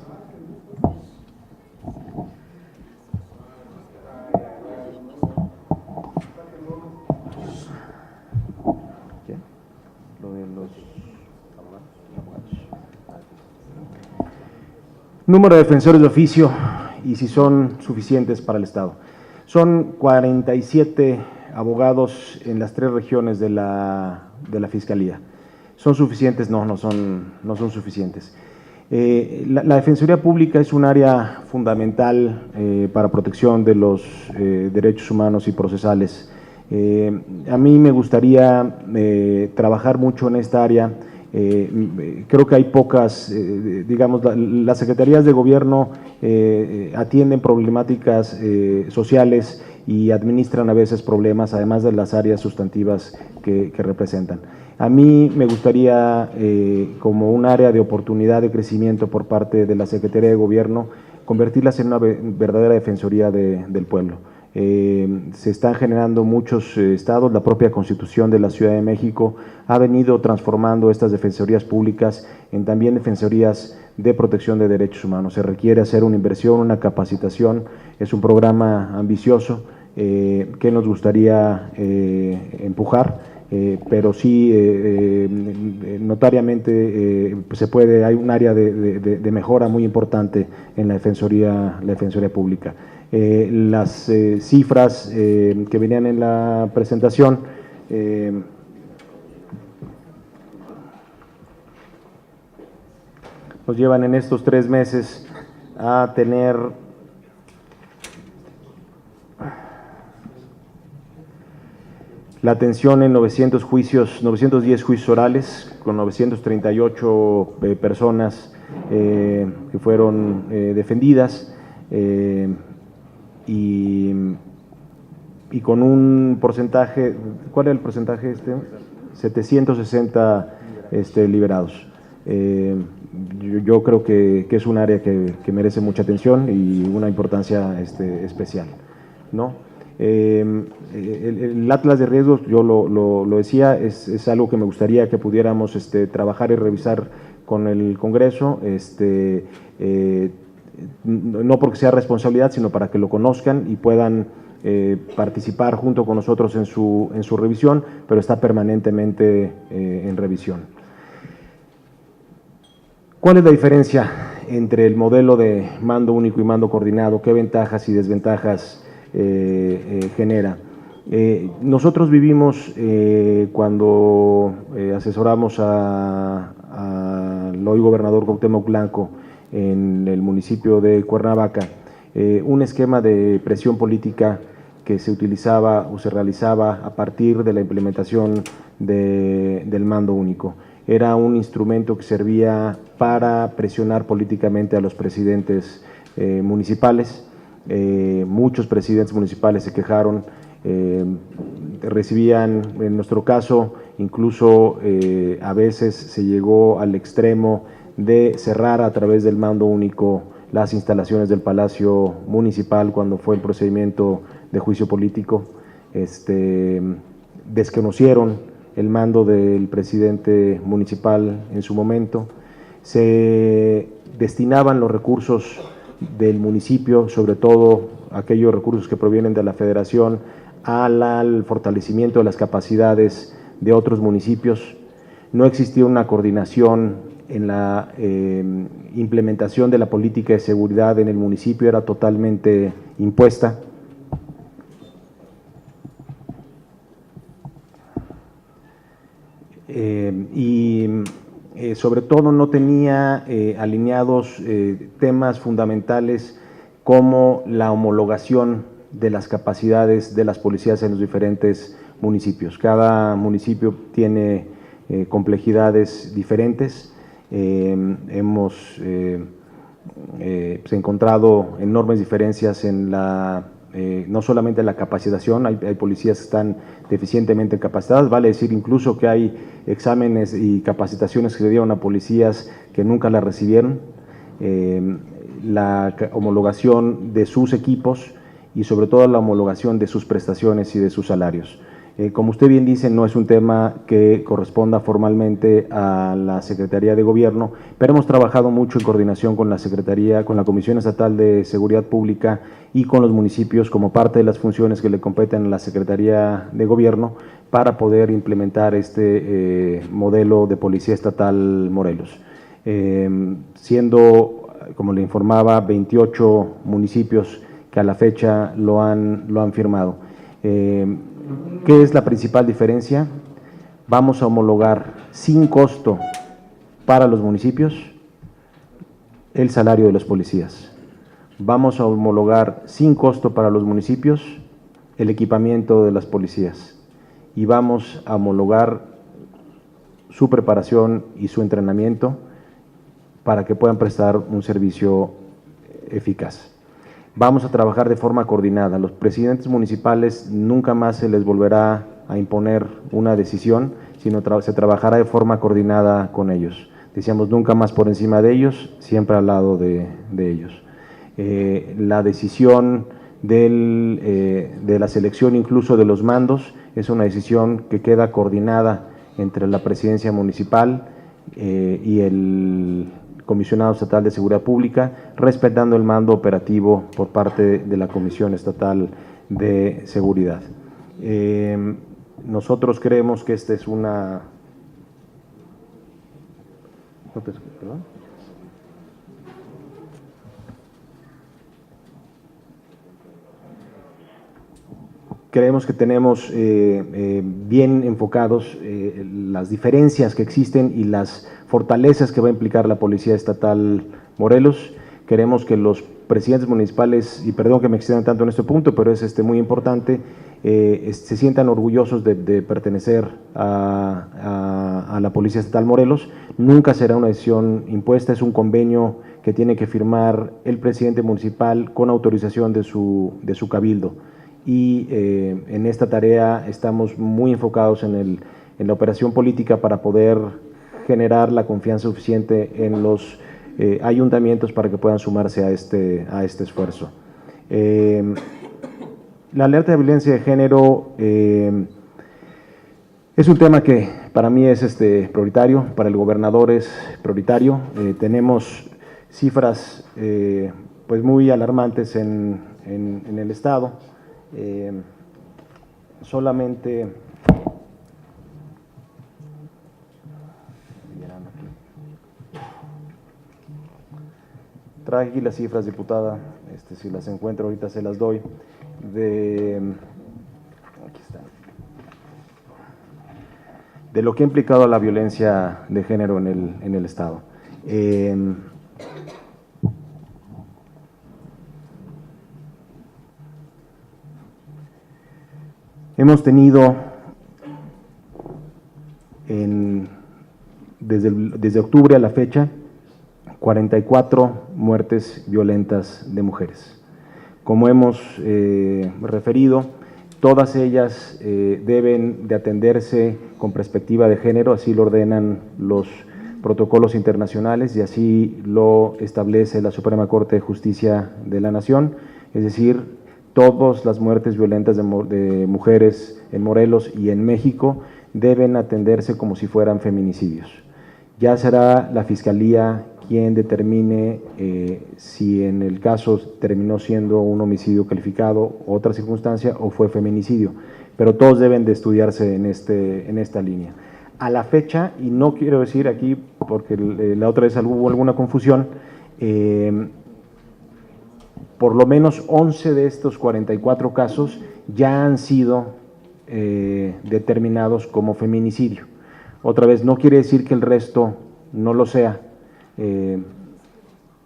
Speaker 3: Número de defensores de oficio y si son suficientes para el Estado. Son 47 abogados en las 3 regiones de la Fiscalía. ¿Son suficientes? No son suficientes. La Defensoría Pública es un área fundamental para protección de los derechos humanos y procesales. A mí me gustaría trabajar mucho en esta área. Creo que hay pocas, digamos, las secretarías de gobierno atienden problemáticas sociales y administran a veces problemas, además de las áreas sustantivas que representan. A mí me gustaría, como un área de oportunidad de crecimiento por parte de la Secretaría de Gobierno, convertirlas en una verdadera defensoría del pueblo. Se están generando muchos estados, la propia Constitución de la Ciudad de México ha venido transformando estas defensorías públicas en también defensorías de protección de derechos humanos. Se requiere hacer una inversión, una capacitación, es un programa ambicioso que nos gustaría empujar, pero sí notariamente se puede, hay un área de mejora muy importante en la defensoría pública. Las cifras que venían en la presentación nos llevan en estos 3 meses a tener la atención en 910 juicios orales, con 938 personas que fueron defendidas, y con un porcentaje, ¿cuál era el porcentaje 760 liberados. Yo creo que es un área que merece mucha atención y una importancia especial, ¿no? El atlas de riesgos, yo lo decía, es algo que me gustaría que pudiéramos trabajar y revisar con el Congreso, no porque sea responsabilidad, sino para que lo conozcan y puedan participar junto con nosotros en su revisión, pero está permanentemente en revisión. ¿Cuál es la diferencia entre el modelo de mando único y mando coordinado? ¿Qué ventajas y desventajas genera? Nosotros vivimos, cuando asesoramos al hoy gobernador Cuauhtémoc Blanco en el municipio de Cuernavaca, un esquema de presión política que se utilizaba o se realizaba a partir de la implementación del mando único. Era un instrumento que servía para presionar políticamente a los presidentes municipales. Muchos presidentes municipales se quejaron recibían, en nuestro caso, incluso a veces se llegó al extremo de cerrar a través del mando único las instalaciones del Palacio Municipal cuando fue el procedimiento de juicio político. Desconocieron el mando del presidente municipal en su momento. Se destinaban los recursos del municipio, sobre todo aquellos recursos que provienen de la Federación, al fortalecimiento de las capacidades de otros municipios. No existía una coordinación en la implementación de la política de seguridad en el municipio, era totalmente impuesta. Sobre todo no tenía alineados temas fundamentales como la homologación de las capacidades de las policías en los diferentes municipios. Cada municipio tiene complejidades diferentes. Hemos encontrado enormes diferencias en no solamente en la capacitación, hay policías que están deficientemente capacitadas, vale decir incluso que hay exámenes y capacitaciones que se dieron a policías que nunca las recibieron, la homologación de sus equipos y sobre todo la homologación de sus prestaciones y de sus salarios. Como usted bien dice, no es un tema que corresponda formalmente a la Secretaría de Gobierno, pero hemos trabajado mucho en coordinación con la Secretaría, con la Comisión Estatal de Seguridad Pública y con los municipios como parte de las funciones que le competen a la Secretaría de Gobierno para poder implementar este modelo de Policía Estatal Morelos. Siendo, como le informaba, 28 municipios que a la fecha lo han firmado. ¿Qué es la principal diferencia? Vamos a homologar sin costo para los municipios el salario de los policías. Vamos a homologar sin costo para los municipios el equipamiento de las policías. Y vamos a homologar su preparación y su entrenamiento para que puedan prestar un servicio eficaz. Vamos a trabajar de forma coordinada. Los presidentes municipales nunca más se les volverá a imponer una decisión, sino se trabajará de forma coordinada con ellos. Decíamos, nunca más por encima de ellos, siempre al lado de ellos. La decisión de la selección incluso de los mandos es una decisión que queda coordinada entre la presidencia municipal y el Comisionado Estatal de Seguridad Pública, respetando el mando operativo por parte de la Comisión Estatal de Seguridad. Nosotros creemos que esta es una… ¿Perdón? Creemos que tenemos bien enfocados las diferencias que existen y las fortalezas que va a implicar la Policía Estatal Morelos. Queremos que los presidentes municipales, y perdón que me extienda tanto en este punto, pero es muy importante, se sientan orgullosos de pertenecer a la Policía Estatal Morelos. Nunca será una decisión impuesta, es un convenio que tiene que firmar el presidente municipal con autorización de su cabildo. Y en esta tarea estamos muy enfocados en la operación política para poder generar la confianza suficiente en los ayuntamientos para que puedan sumarse a este esfuerzo. La alerta de violencia de género es un tema que para mí es prioritario, para el gobernador es prioritario. Tenemos cifras pues muy alarmantes en el estado. Solamente traje aquí las cifras, diputada, si las encuentro ahorita se las doy, aquí están, de lo que ha implicado la violencia de género en el estado. Hemos tenido desde octubre a la fecha 44 muertes violentas de mujeres. Como hemos referido, Todas ellas deben de atenderse con perspectiva de género, así lo ordenan los protocolos internacionales y así lo establece la Suprema Corte de Justicia de la Nación, es decir, todas las muertes violentas de mujeres en Morelos y en México deben atenderse como si fueran feminicidios. Ya será la Fiscalía quien determine si en el caso terminó siendo un homicidio calificado, otra circunstancia, o fue feminicidio, pero todos deben de estudiarse en esta línea. A la fecha, y no quiero decir aquí, porque la otra vez hubo alguna confusión, por lo menos 11 de estos 44 casos ya han sido determinados como feminicidio. Otra vez, no quiere decir que el resto no lo sea,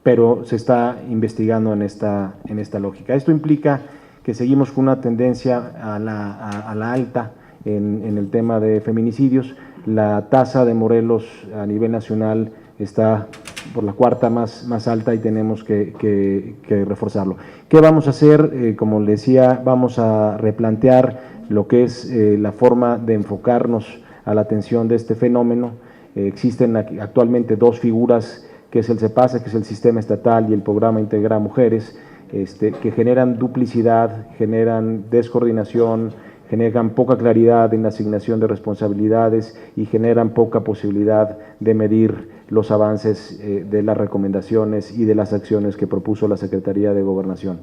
Speaker 3: pero se está investigando en esta lógica. Esto implica que seguimos con una tendencia a la alta en el tema de feminicidios. La tasa de Morelos a nivel nacional está por la cuarta más alta y tenemos que reforzarlo. ¿Qué vamos a hacer? Como le decía, vamos a replantear lo que es la forma de enfocarnos a la atención de este fenómeno. Existen actualmente dos figuras, que es el CEPASA, que es el Sistema Estatal, y el Programa Integra Mujeres, que generan duplicidad, generan descoordinación, generan poca claridad en la asignación de responsabilidades y generan poca posibilidad de medir los avances de las recomendaciones y de las acciones que propuso la Secretaría de Gobernación.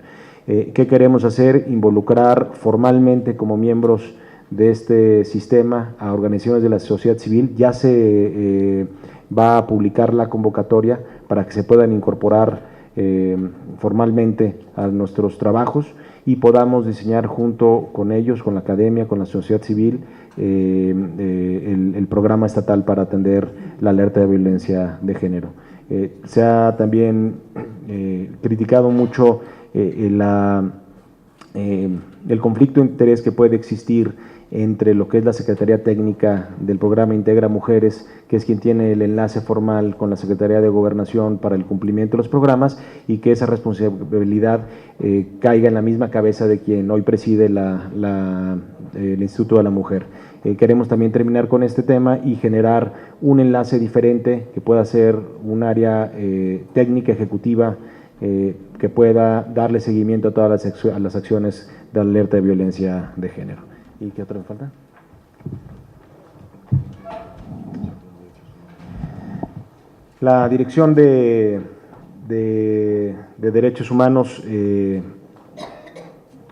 Speaker 3: ¿Qué queremos hacer? Involucrar formalmente como miembros de este sistema a organizaciones de la sociedad civil. Ya se va a publicar la convocatoria para que se puedan incorporar formalmente a nuestros trabajos y podamos diseñar junto con ellos, con la academia, con la sociedad civil, el programa estatal para atender la alerta de violencia de género. Se ha también criticado mucho el conflicto de interés que puede existir entre lo que es la Secretaría Técnica del Programa Integra Mujeres, que es quien tiene el enlace formal con la Secretaría de Gobernación para el cumplimiento de los programas, y que esa responsabilidad caiga en la misma cabeza de quien hoy preside el Instituto de la Mujer. Queremos también terminar con este tema y generar un enlace diferente que pueda ser un área técnica ejecutiva que pueda darle seguimiento a todas las acciones de alerta de violencia de género. ¿Y qué otra me falta? La Dirección de Derechos Humanos,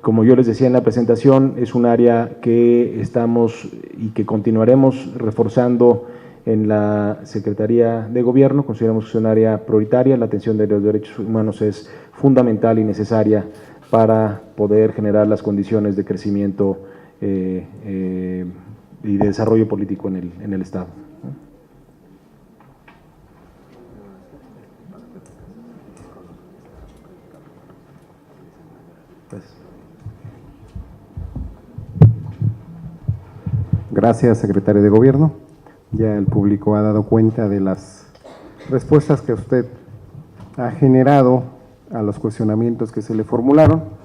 Speaker 3: como yo les decía en la presentación, es un área que estamos y que continuaremos reforzando en la Secretaría de Gobierno. Consideramos que es un área prioritaria. La atención de los derechos humanos es fundamental y necesaria para poder generar las condiciones de crecimiento y de desarrollo político en el Estado.
Speaker 1: Gracias, secretario de Gobierno. Ya el público ha dado cuenta de las respuestas que usted ha generado a los cuestionamientos que se le formularon.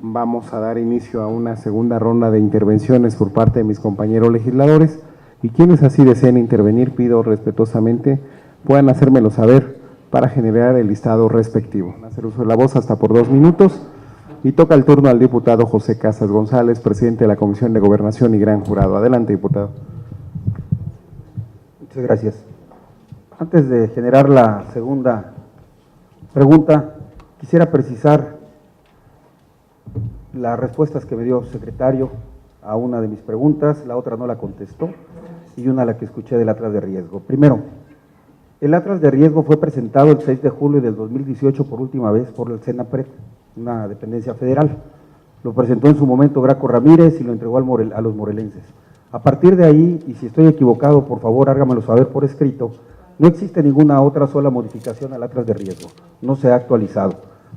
Speaker 1: Vamos a dar inicio a una segunda ronda de intervenciones por parte de mis compañeros legisladores, y quienes así deseen intervenir, pido respetuosamente puedan hacérmelo saber para generar el listado respectivo. Van a hacer uso de la voz hasta por 2 minutos, y toca el turno al diputado José Casas González, presidente de la Comisión de Gobernación y Gran Jurado. Adelante, diputado.
Speaker 2: Muchas gracias. Antes de generar la segunda pregunta, quisiera precisar las respuestas que me dio el secretario a una de mis preguntas, la otra no la contestó, y una la que escuché del atlas de riesgo. Primero, el atlas de riesgo fue presentado el 6 de julio del 2018 por última vez por el SENAPRED, una dependencia federal. Lo presentó en su momento Graco Ramírez y lo entregó a los morelenses. A partir de ahí, y si estoy equivocado, por favor, hágamelo saber por escrito, no existe ninguna otra sola modificación al atlas de riesgo, no se ha actualizado.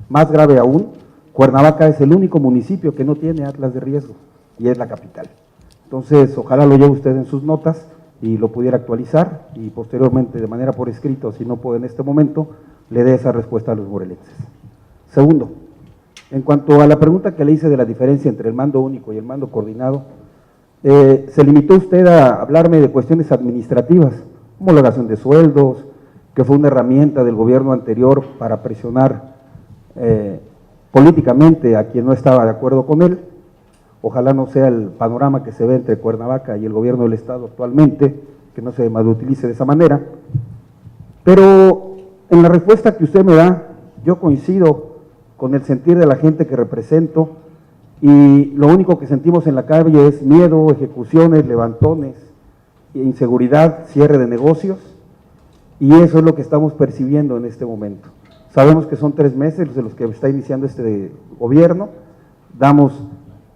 Speaker 2: Más grave aún, Cuernavaca es el único municipio que no tiene atlas de riesgo y es la capital. Entonces, ojalá lo lleve usted en sus notas y lo pudiera actualizar y posteriormente, de manera por escrito, si no puede en este momento, le dé esa respuesta a los morelenses. Segundo, En cuanto a la pregunta que le hice de la diferencia entre el mando único y el mando coordinado, se limitó usted a hablarme de cuestiones administrativas, homologación de sueldos, que fue una herramienta del gobierno anterior para presionar políticamente a quien no estaba de acuerdo con él. Ojalá no sea el panorama que se ve entre Cuernavaca y el gobierno del estado actualmente, que no se malutilice de esa manera. Pero en la respuesta que usted me da, yo coincido con el sentir de la gente que represento, y lo único que sentimos en la calle es miedo, ejecuciones, levantones, inseguridad, cierre de negocios, y eso es lo que estamos percibiendo en este momento. Sabemos que son 3 meses de los que está iniciando este gobierno, damos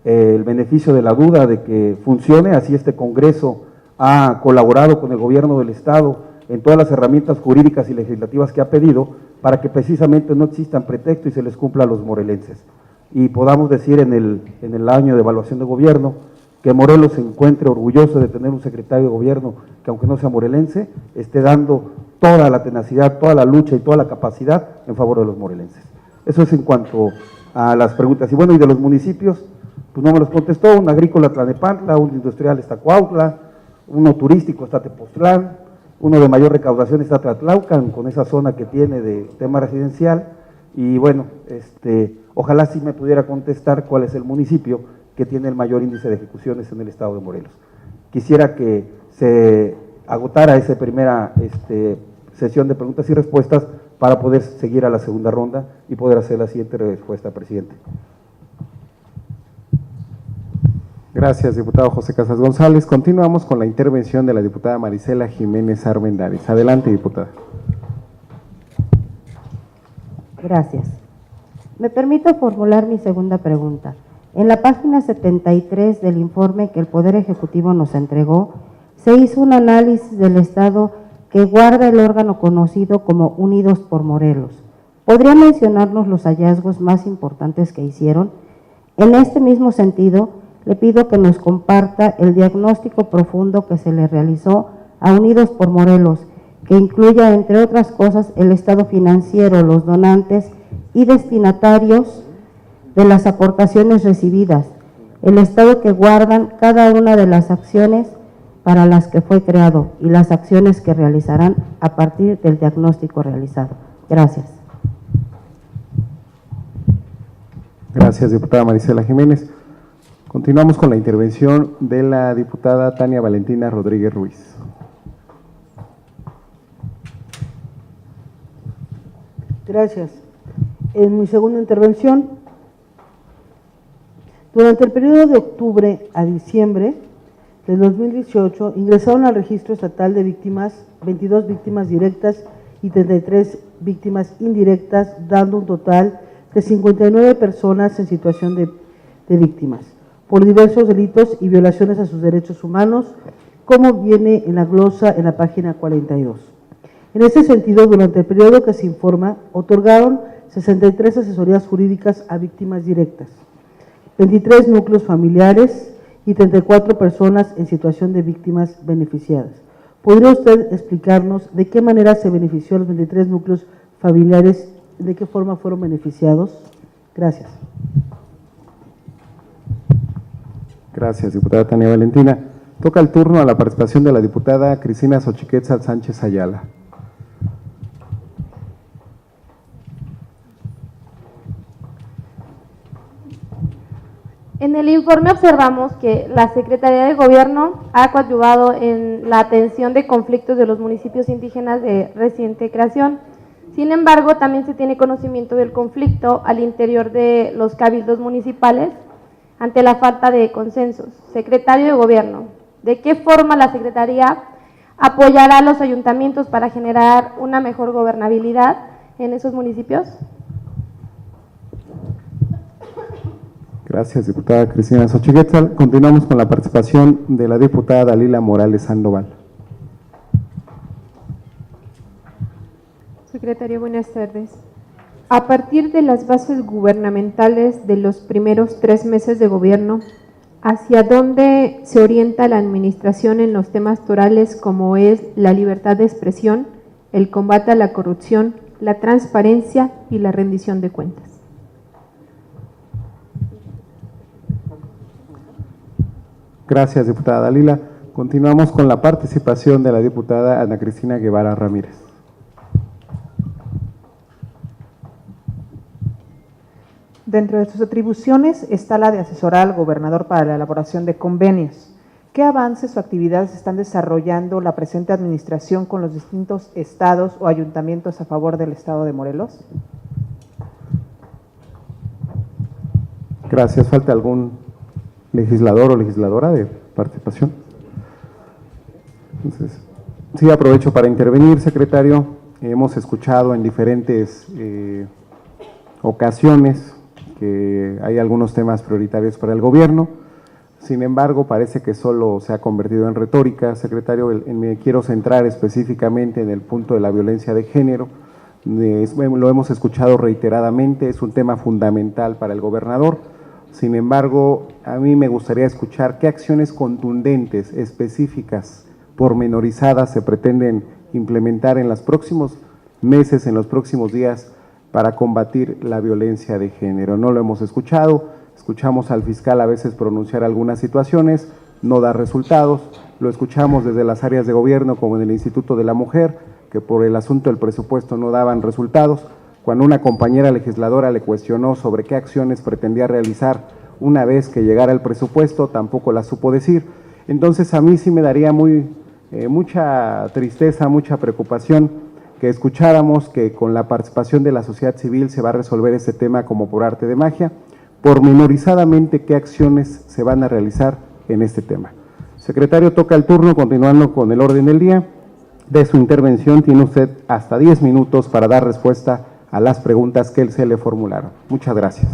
Speaker 2: el beneficio de la duda de que funcione, así este Congreso ha colaborado con el gobierno del estado en todas las herramientas jurídicas y legislativas que ha pedido para que precisamente no existan pretextos y se les cumpla a los morelenses. Y podamos decir en el año de evaluación de gobierno que Morelos se encuentre orgulloso de tener un secretario de gobierno que, aunque no sea morelense, esté dando toda la tenacidad, toda la lucha y toda la capacidad en favor de los morelenses. Eso es en cuanto a las preguntas. Y bueno, y de los municipios, pues no me los contestó. Un agrícola Tlanepantla, un industrial está Cuautla, uno turístico está Tepoztlán, uno de mayor recaudación está Tlatlaucan, con esa zona que tiene de tema residencial. Y bueno, ojalá sí me pudiera contestar cuál es el municipio que tiene el mayor índice de ejecuciones en el estado de Morelos. Quisiera que se agotara esa primera sesión de preguntas y respuestas para poder seguir a la segunda ronda y poder hacer la siguiente respuesta, presidente.
Speaker 1: Gracias, diputado José Casas González. Continuamos con la intervención de la diputada Marisela Jiménez Armendáriz. Adelante, diputada.
Speaker 4: Gracias. Me permito formular mi segunda pregunta. En la página 73 del informe que el Poder Ejecutivo nos entregó, se hizo un análisis del estado que guarda el órgano conocido como Unidos por Morelos. ¿Podría mencionarnos los hallazgos más importantes que hicieron? En este mismo sentido, le pido que nos comparta el diagnóstico profundo que se le realizó a Unidos por Morelos, que incluya, entre otras cosas, el estado financiero, los donantes y destinatarios de las aportaciones recibidas, el estado que guardan cada una de las acciones para las que fue creado y las acciones que realizarán a partir del diagnóstico realizado. Gracias.
Speaker 1: Gracias, diputada Marisela Jiménez. Continuamos con la intervención de la diputada Tania Valentina Rodríguez Ruiz.
Speaker 7: Gracias. En mi segunda intervención, durante el periodo de octubre a diciembre del 2018, ingresaron al registro estatal de víctimas 22 víctimas directas y 33 víctimas indirectas, dando un total de 59 personas en situación de víctimas por diversos delitos y violaciones a sus derechos humanos, como viene en la glosa en la página 42. En este sentido, durante el periodo que se informa, otorgaron 63 asesorías jurídicas a víctimas directas, 23 núcleos familiares y 34 personas en situación de víctimas beneficiadas. ¿Podría usted explicarnos de qué manera se benefició a los 23 núcleos familiares, de qué forma fueron beneficiados? Gracias.
Speaker 1: Gracias, diputada Tania Valentina. Toca el turno a la participación de la diputada Cristina Xochiquetzal Sánchez Ayala.
Speaker 5: En el informe observamos que la Secretaría de Gobierno ha coadyuvado en la atención de conflictos de los municipios indígenas de reciente creación. Sin embargo, también se tiene conocimiento del conflicto al interior de los cabildos municipales ante la falta de consensos. Secretario de Gobierno, ¿de qué forma la Secretaría apoyará a los ayuntamientos para generar una mejor gobernabilidad en esos municipios?
Speaker 1: Gracias, diputada Cristina Xochiquetzal. Continuamos con la participación de la diputada Dalila Morales Sandoval.
Speaker 9: Secretario, buenas tardes. A partir de las bases gubernamentales de los primeros 3 meses de gobierno, ¿hacia dónde se orienta la administración en los temas torales como es la libertad de expresión, el combate a la corrupción, la transparencia y la rendición de cuentas?
Speaker 1: Gracias, diputada Dalila. Continuamos con la participación de la diputada Ana Cristina Guevara Ramírez.
Speaker 6: Dentro de sus atribuciones está la de asesorar al gobernador para la elaboración de convenios. ¿Qué avances o actividades están desarrollando la presente administración con los distintos estados o ayuntamientos a favor del estado de Morelos?
Speaker 1: Gracias. ¿Falta algún legislador o legisladora de participación? Entonces, sí, aprovecho para intervenir, secretario. Hemos escuchado en diferentes ocasiones que hay algunos temas prioritarios para el gobierno. Sin embargo, parece que solo se ha convertido en retórica, secretario. Me quiero centrar específicamente en el punto de la violencia de género. Lo hemos escuchado reiteradamente, es un tema fundamental para el gobernador. Sin embargo, a mí me gustaría escuchar qué acciones contundentes, específicas, pormenorizadas se pretenden implementar en los próximos meses, en los próximos días, para combatir la violencia de género. No lo hemos escuchado, escuchamos al fiscal a veces pronunciar algunas situaciones, no da resultados, lo escuchamos desde las áreas de gobierno como en el Instituto de la Mujer, que por el asunto del presupuesto no daban resultados. Cuando una compañera legisladora le cuestionó sobre qué acciones pretendía realizar una vez que llegara el presupuesto, tampoco la supo decir. Entonces a mí sí me daría mucha tristeza, mucha preocupación que escucháramos que con la participación de la sociedad civil se va a resolver este tema como por arte de magia. Pormenorizadamente, ¿qué acciones se van a realizar en este tema? Secretario, toca el turno, continuando con el orden del día. De su intervención tiene usted hasta 10 minutos para dar respuesta a las preguntas que se le formularon. Muchas gracias.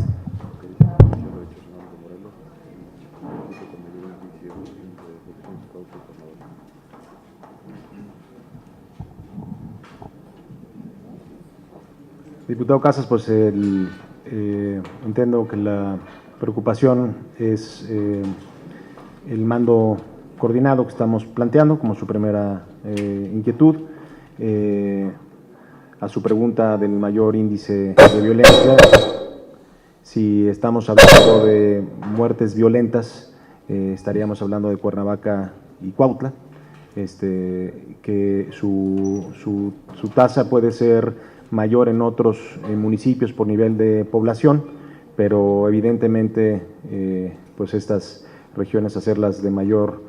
Speaker 3: Diputado Casas, pues entiendo que la preocupación es el mando coordinado que estamos planteando como su primera inquietud. A su pregunta del mayor índice de violencia, si estamos hablando de muertes violentas, estaríamos hablando de Cuernavaca y Cuautla, que su tasa puede ser mayor en otros municipios por nivel de población, pero evidentemente pues estas regiones, hacerlas de mayor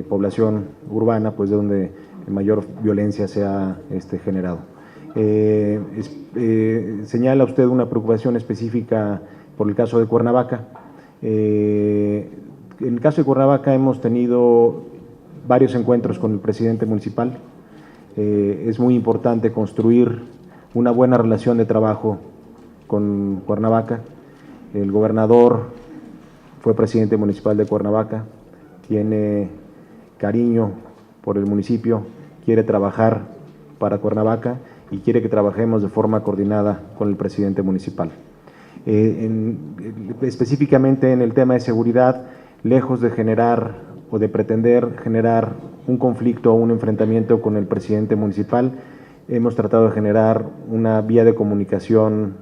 Speaker 3: población urbana, pues de donde mayor violencia se ha generado. Señala usted una preocupación específica por el caso de Cuernavaca. En el caso de Cuernavaca hemos tenido varios encuentros con el presidente municipal. Es muy importante construir una buena relación de trabajo con Cuernavaca. El gobernador fue presidente municipal de Cuernavaca, tiene cariño por el municipio, quiere trabajar para Cuernavaca y quiere que trabajemos de forma coordinada con el presidente municipal. Específicamente en el tema de seguridad, lejos de generar o de pretender generar un conflicto o un enfrentamiento con el presidente municipal, hemos tratado de generar una vía de comunicación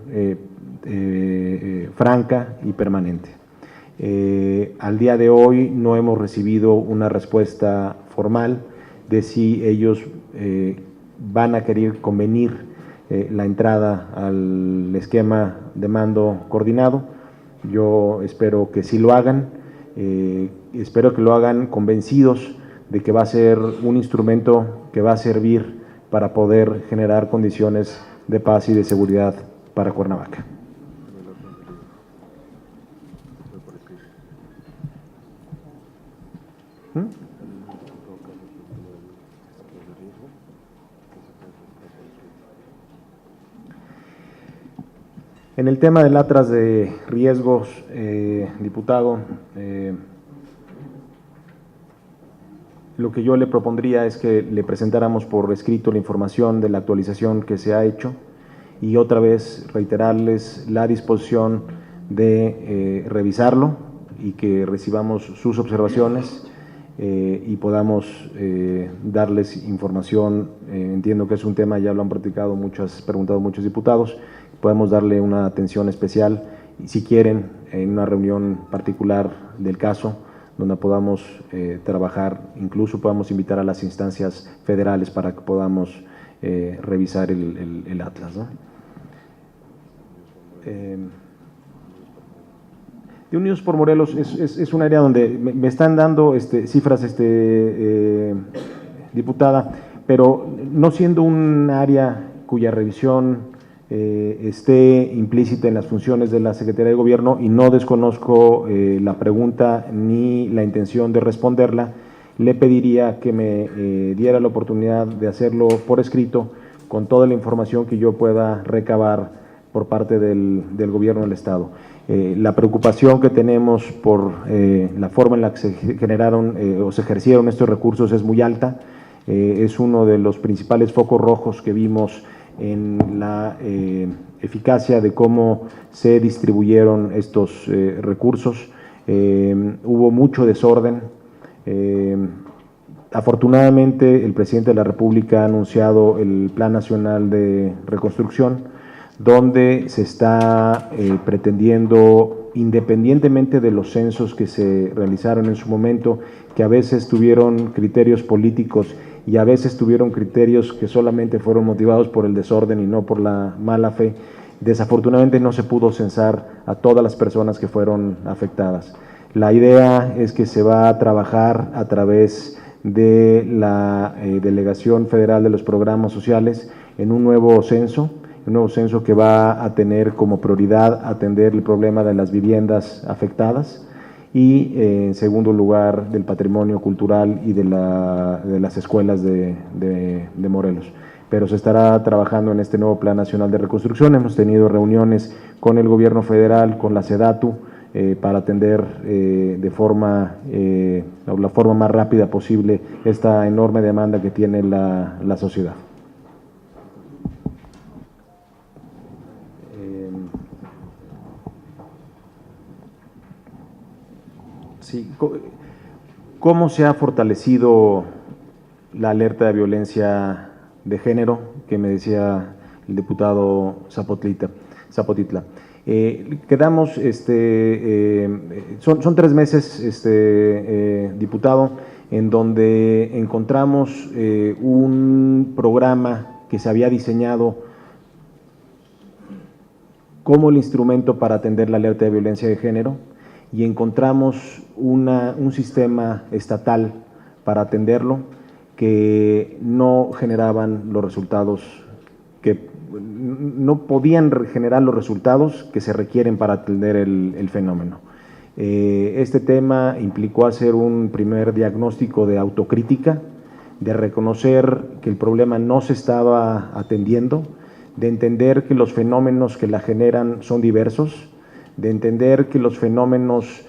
Speaker 3: franca y permanente. Al día de hoy no hemos recibido una respuesta formal de si ellos van a querer convenir la entrada al esquema de mando coordinado. Yo espero que sí lo hagan, espero que lo hagan convencidos de que va a ser un instrumento que va a servir para poder generar condiciones de paz y de seguridad para Cuernavaca. En el tema del atlas de riesgos, diputado, lo que yo le propondría es que le presentáramos por escrito la información de la actualización que se ha hecho y otra vez reiterarles la disposición de revisarlo y que recibamos sus observaciones y podamos darles información. Entiendo que es un tema, ya lo han preguntado muchos diputados, podemos darle una atención especial y si quieren en una reunión particular del caso, donde podamos trabajar, incluso podamos invitar a las instancias federales para que podamos revisar el atlas, ¿no? De Unidos por Morelos es un área donde me están dando cifras, diputada, pero no siendo un área cuya revisión esté implícita en las funciones de la Secretaría de Gobierno, y no desconozco la pregunta ni la intención de responderla, le pediría que me diera la oportunidad de hacerlo por escrito con toda la información que yo pueda recabar por parte del Gobierno del Estado. La preocupación que tenemos por la forma en la que se generaron o se ejercieron estos recursos es muy alta. Es uno de los principales focos rojos que vimos en la eficacia de cómo se distribuyeron estos recursos. Hubo mucho desorden. Afortunadamente, el presidente de la República ha anunciado el Plan Nacional de Reconstrucción, donde se está pretendiendo, independientemente de los censos que se realizaron en su momento, que a veces tuvieron criterios políticos y a veces tuvieron criterios que solamente fueron motivados por el desorden y no por la mala fe, desafortunadamente no se pudo censar a todas las personas que fueron afectadas. La idea es que se va a trabajar a través de la Delegación Federal de los Programas Sociales en un nuevo censo que va a tener como prioridad atender el problema de las viviendas afectadas y, en segundo lugar, del patrimonio cultural y de las escuelas de Morelos. Pero se estará trabajando en este nuevo Plan Nacional de Reconstrucción. Hemos tenido reuniones con el Gobierno federal, con la SEDATU, para atender la forma más rápida posible esta enorme demanda que tiene la sociedad. Sí, ¿cómo se ha fortalecido la alerta de violencia de género que me decía el diputado Zapotitla? Quedamos, son 3 meses, diputado, en donde encontramos un programa que se había diseñado como el instrumento para atender la alerta de violencia de género, y encontramos un sistema estatal para atenderlo que no generaban los resultados, que no podían generar los resultados que se requieren para atender el fenómeno. Este tema implicó hacer un primer diagnóstico de autocrítica, de reconocer que el problema no se estaba atendiendo, de entender que los fenómenos que la generan son diversos, de entender que los fenómenos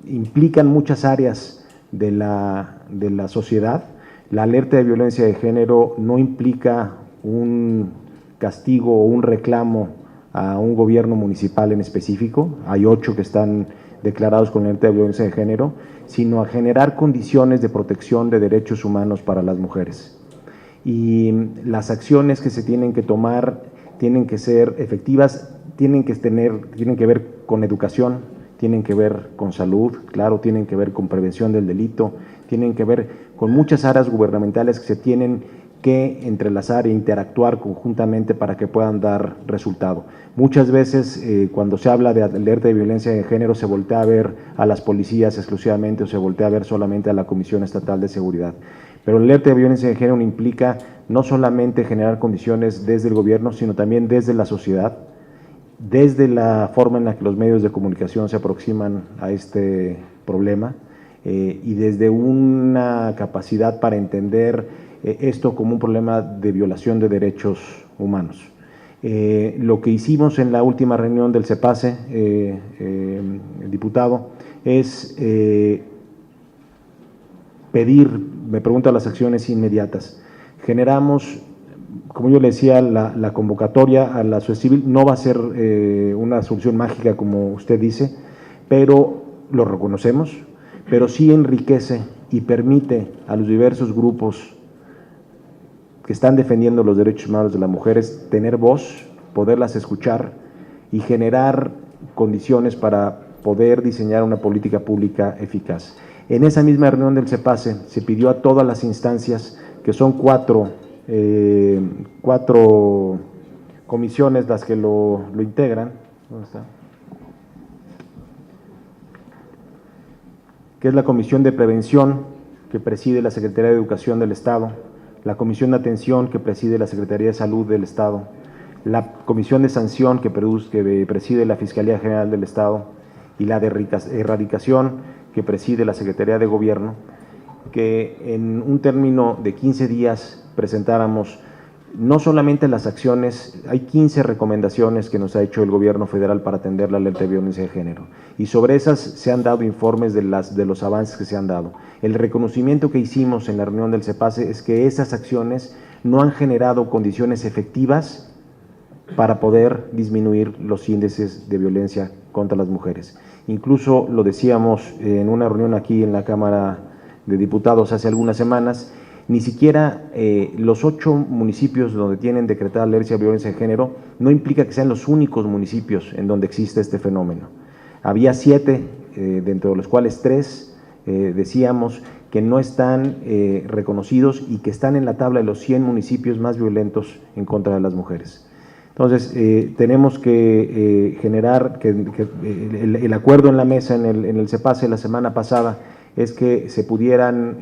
Speaker 3: implican muchas áreas de la sociedad. La alerta de violencia de género no implica un castigo o un reclamo a un gobierno municipal en específico, hay 8 que están declarados con alerta de violencia de género, sino a generar condiciones de protección de derechos humanos para las mujeres. Y las acciones que se tienen que tomar tienen que ser efectivas, tienen que ver con educación, tienen que ver con salud, claro, tienen que ver con prevención del delito, tienen que ver con muchas áreas gubernamentales que se tienen que entrelazar e interactuar conjuntamente para que puedan dar resultado. Muchas veces cuando se habla de alerta de violencia de género se voltea a ver a las policías exclusivamente o se voltea a ver solamente a la Comisión Estatal de Seguridad. Pero la alerta de violencia de género implica no solamente generar condiciones desde el gobierno, sino también desde la sociedad, desde la forma en la que los medios de comunicación se aproximan a este problema y desde una capacidad para entender esto como un problema de violación de derechos humanos. Lo que hicimos en la última reunión del CEPACE, el diputado, es pedir, me pregunta, las acciones inmediatas. Generamos, como yo le decía, la convocatoria a la sociedad civil no va a ser una solución mágica, como usted dice, pero lo reconocemos, pero sí enriquece y permite a los diversos grupos que están defendiendo los derechos humanos de las mujeres tener voz, poderlas escuchar y generar condiciones para poder diseñar una política pública eficaz. En esa misma reunión del CEPACE se pidió a todas las instancias, que son cuatro comisiones las que lo integran, ¿dónde está? Que es la Comisión de Prevención, que preside la Secretaría de Educación del Estado, la Comisión de Atención, que preside la Secretaría de Salud del Estado, la Comisión de Sanción, que preside la Fiscalía General del Estado, y la de Erradicación, que preside la Secretaría de Gobierno, que en un término de 15 días presentáramos no solamente las acciones, hay 15 recomendaciones que nos ha hecho el Gobierno federal para atender la alerta de violencia de género, y sobre esas se han dado informes de los avances que se han dado. El reconocimiento que hicimos en la reunión del CEPACE es que esas acciones no han generado condiciones efectivas para poder disminuir los índices de violencia contra las mujeres. Incluso lo decíamos en una reunión aquí en la Cámara de Diputados hace algunas semanas, ni siquiera los 8 municipios donde tienen decretada la alerta de violencia de género no implica que sean los únicos municipios en donde existe este fenómeno. Había 7, dentro de los cuales 3 decíamos que no están reconocidos y que están en la tabla de los 100 municipios más violentos en contra de las mujeres. Entonces, tenemos que generar el acuerdo en la mesa en el CEPACE la semana pasada es que se pudieran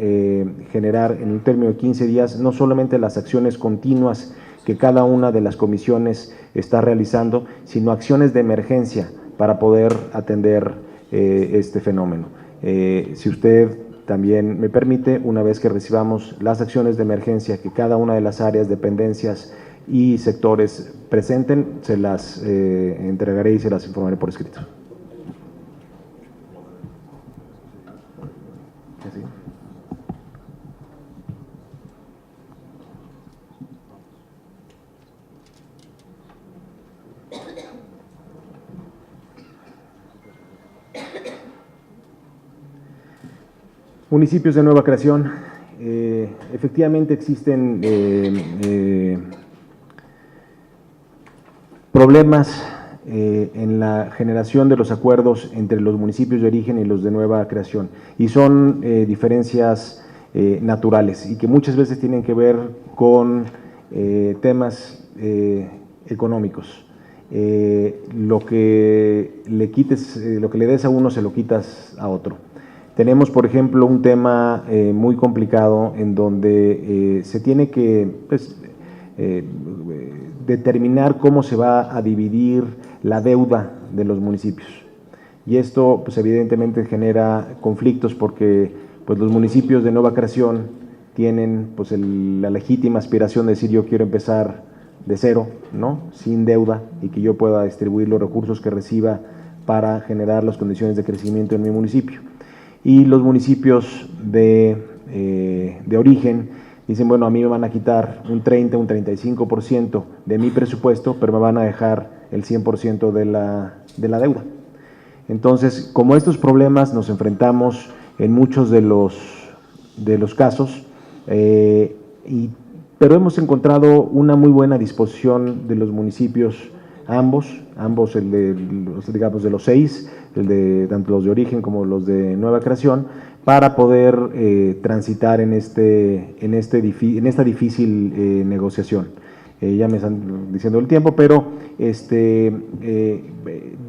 Speaker 3: generar en un término de 15 días no solamente las acciones continuas que cada una de las comisiones está realizando, sino acciones de emergencia para poder atender este fenómeno. Si usted también me permite, una vez que recibamos las acciones de emergencia que cada una de las áreas, dependencias y sectores presenten, se las entregaré y se las informaré por escrito. Así. Municipios de nueva creación. Efectivamente existen problemas en la generación de los acuerdos entre los municipios de origen y los de nueva creación, y son diferencias naturales y que muchas veces tienen que ver con temas económicos. Lo que le des a uno se lo quitas a otro. Tenemos, por ejemplo, un tema muy complicado en donde se tiene que determinar cómo se va a dividir la deuda de los municipios. Y esto, pues evidentemente genera conflictos porque pues, los municipios de nueva creación tienen pues, la legítima aspiración de decir yo quiero empezar de cero, ¿no? Sin deuda, y que yo pueda distribuir los recursos que reciba para generar las condiciones de crecimiento en mi municipio. Y los municipios de origen dicen, bueno, a mí me van a quitar un 30, un 35% de mi presupuesto, pero me van a dejar el 100% de la deuda. Entonces, como estos problemas nos enfrentamos en muchos de los casos, pero hemos encontrado una muy buena disposición de los municipios, ambos digamos de los 6, tanto los de origen como los de nueva creación, para poder transitar en esta difícil negociación. Ya me están diciendo el tiempo, pero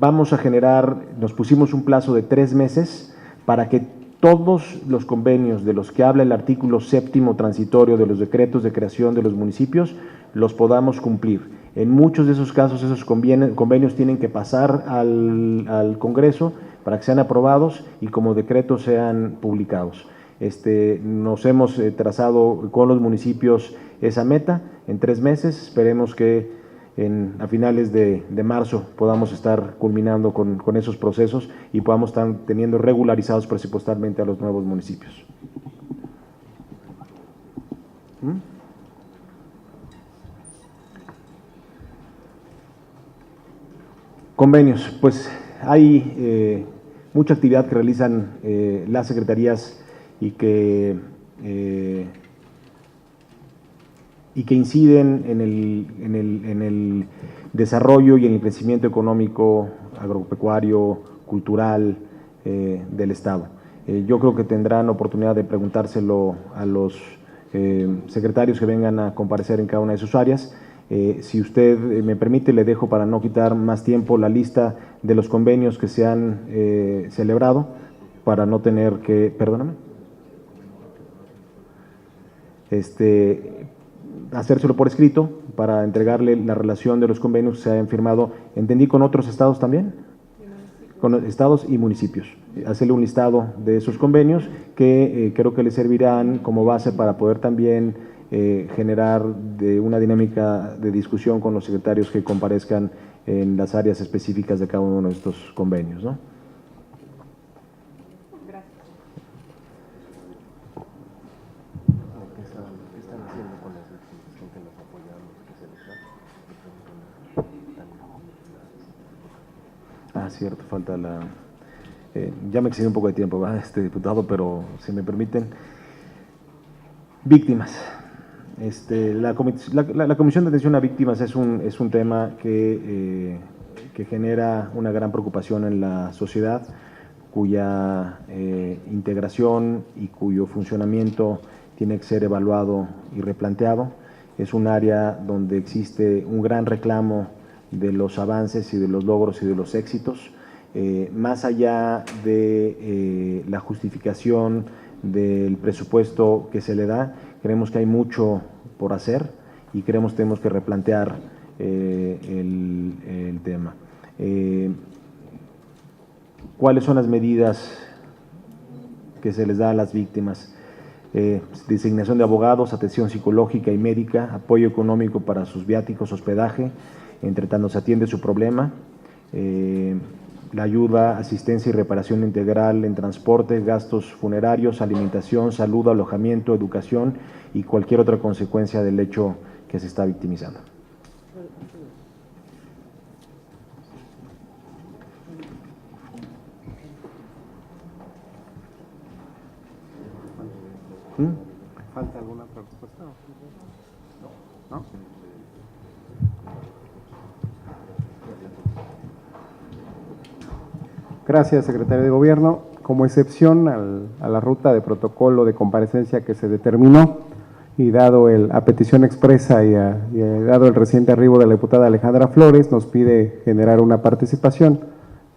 Speaker 3: vamos a generar, nos pusimos un plazo de 3 meses para que todos los convenios de los que habla el artículo 7º transitorio de los decretos de creación de los municipios los podamos cumplir. En muchos de esos casos, esos convenios tienen que pasar al Congreso para que sean aprobados y como decretos sean publicados. Nos hemos trazado con los municipios esa meta en 3 meses. Esperemos que a finales de marzo podamos estar culminando con esos procesos y podamos estar teniendo regularizados presupuestalmente a los nuevos municipios. Convenios, pues hay mucha actividad que realizan las secretarías y que y que inciden en el desarrollo y en el crecimiento económico, agropecuario, cultural del Estado. Yo creo que tendrán oportunidad de preguntárselo a los secretarios que vengan a comparecer en cada una de sus áreas. Si usted me permite, le dejo, para no quitar más tiempo, la lista de los convenios que se han celebrado, para no tener que, perdóname, hacérselo por escrito, para entregarle la relación de los convenios que se hayan firmado, entendí, con otros estados también, con estados y municipios. Hacerle un listado de esos convenios que creo que le servirán como base para poder también generar una dinámica de discusión con los secretarios que comparezcan en las áreas específicas de cada uno de estos convenios, ¿no?
Speaker 9: Gracias.
Speaker 3: Cierto, falta ya me excedí un poco de tiempo, ¿verdad, diputado? Pero si me permiten. Víctimas. La Comisión de Atención a Víctimas es un tema que genera una gran preocupación en la sociedad, cuya integración y cuyo funcionamiento tiene que ser evaluado y replanteado. Es un área donde existe un gran reclamo de los avances y de los logros y de los éxitos, más allá de la justificación del presupuesto que se le da. Creemos que hay mucho por hacer y creemos que tenemos que replantear el tema. ¿Cuáles son las medidas que se les da a las víctimas? Designación de abogados, atención psicológica y médica, apoyo económico para sus viáticos, hospedaje, entre tanto se atiende su problema, la ayuda, asistencia y reparación integral en transporte, gastos funerarios, alimentación, salud, alojamiento, educación y cualquier otra consecuencia del hecho que se está victimizando.
Speaker 1: ¿Falta alguna respuesta? ¿No? Gracias, secretario de Gobierno. Como excepción a la ruta de protocolo de comparecencia que se determinó y dado a petición expresa y dado el reciente arribo de la diputada Alejandra Flores, nos pide generar una participación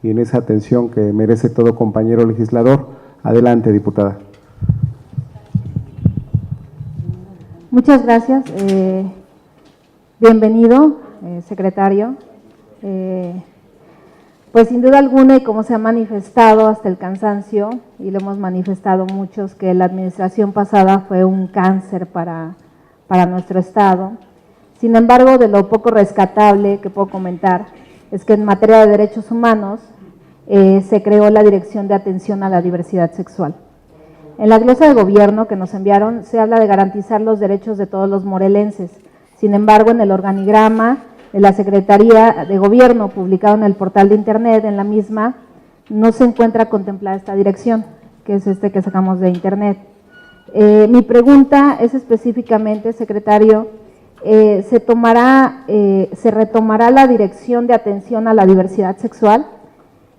Speaker 1: y en esa atención que merece todo compañero legislador. Adelante, diputada.
Speaker 5: Muchas gracias. Bienvenido, secretario. Pues sin duda alguna, y como se ha manifestado hasta el cansancio, y lo hemos manifestado muchos, que la administración pasada fue un cáncer para nuestro Estado. Sin embargo, de lo poco rescatable que puedo comentar, es que en materia de derechos humanos se creó la Dirección de Atención a la Diversidad Sexual. En la glosa de gobierno que nos enviaron se habla de garantizar los derechos de todos los morelenses. Sin embargo, en el organigrama de la Secretaría de Gobierno publicado en el portal de Internet, en la misma, no se encuentra contemplada esta dirección, que es que sacamos de Internet. Mi pregunta es específicamente, secretario, ¿se retomará la Dirección de Atención a la Diversidad Sexual?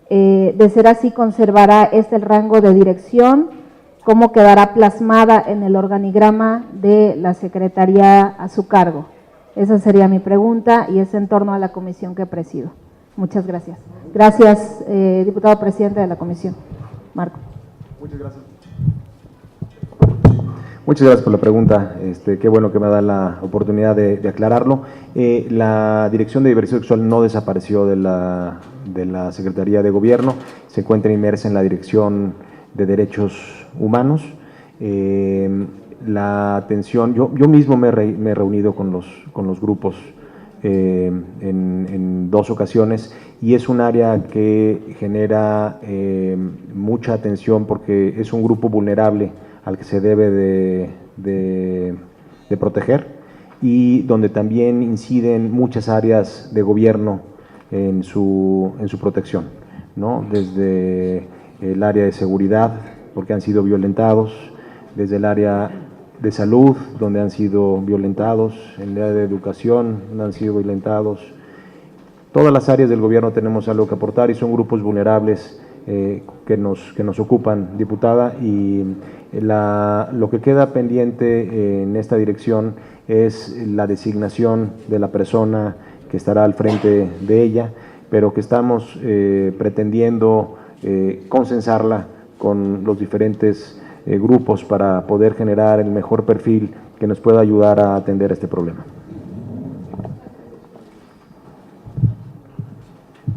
Speaker 5: De ser así, ¿conservará el rango de dirección? ¿Cómo quedará plasmada en el organigrama de la Secretaría a su cargo? Esa sería mi pregunta y es en torno a la comisión que presido. Muchas gracias. Gracias, diputado presidente de la comisión. Marco.
Speaker 3: Muchas gracias. Muchas gracias por la pregunta. Qué bueno que me da la oportunidad de aclararlo. La Dirección de Diversidad Sexual no desapareció de la Secretaría de Gobierno, se encuentra inmersa en la Dirección de Derechos Humanos. La atención, yo mismo me he reunido con los grupos en 2 ocasiones y es un área que genera mucha atención porque es un grupo vulnerable al que se debe de proteger y donde también inciden muchas áreas de gobierno en su protección, ¿no? Desde el área de seguridad, porque han sido violentados, desde el área de salud, donde han sido violentados, en el área de educación, donde han sido violentados. Todas las áreas del gobierno tenemos algo que aportar y son grupos vulnerables que nos ocupan, diputada, y lo que queda pendiente en esta dirección es la designación de la persona que estará al frente de ella, pero que estamos pretendiendo consensarla con los diferentes grupos para poder generar el mejor perfil que nos pueda ayudar a atender este problema.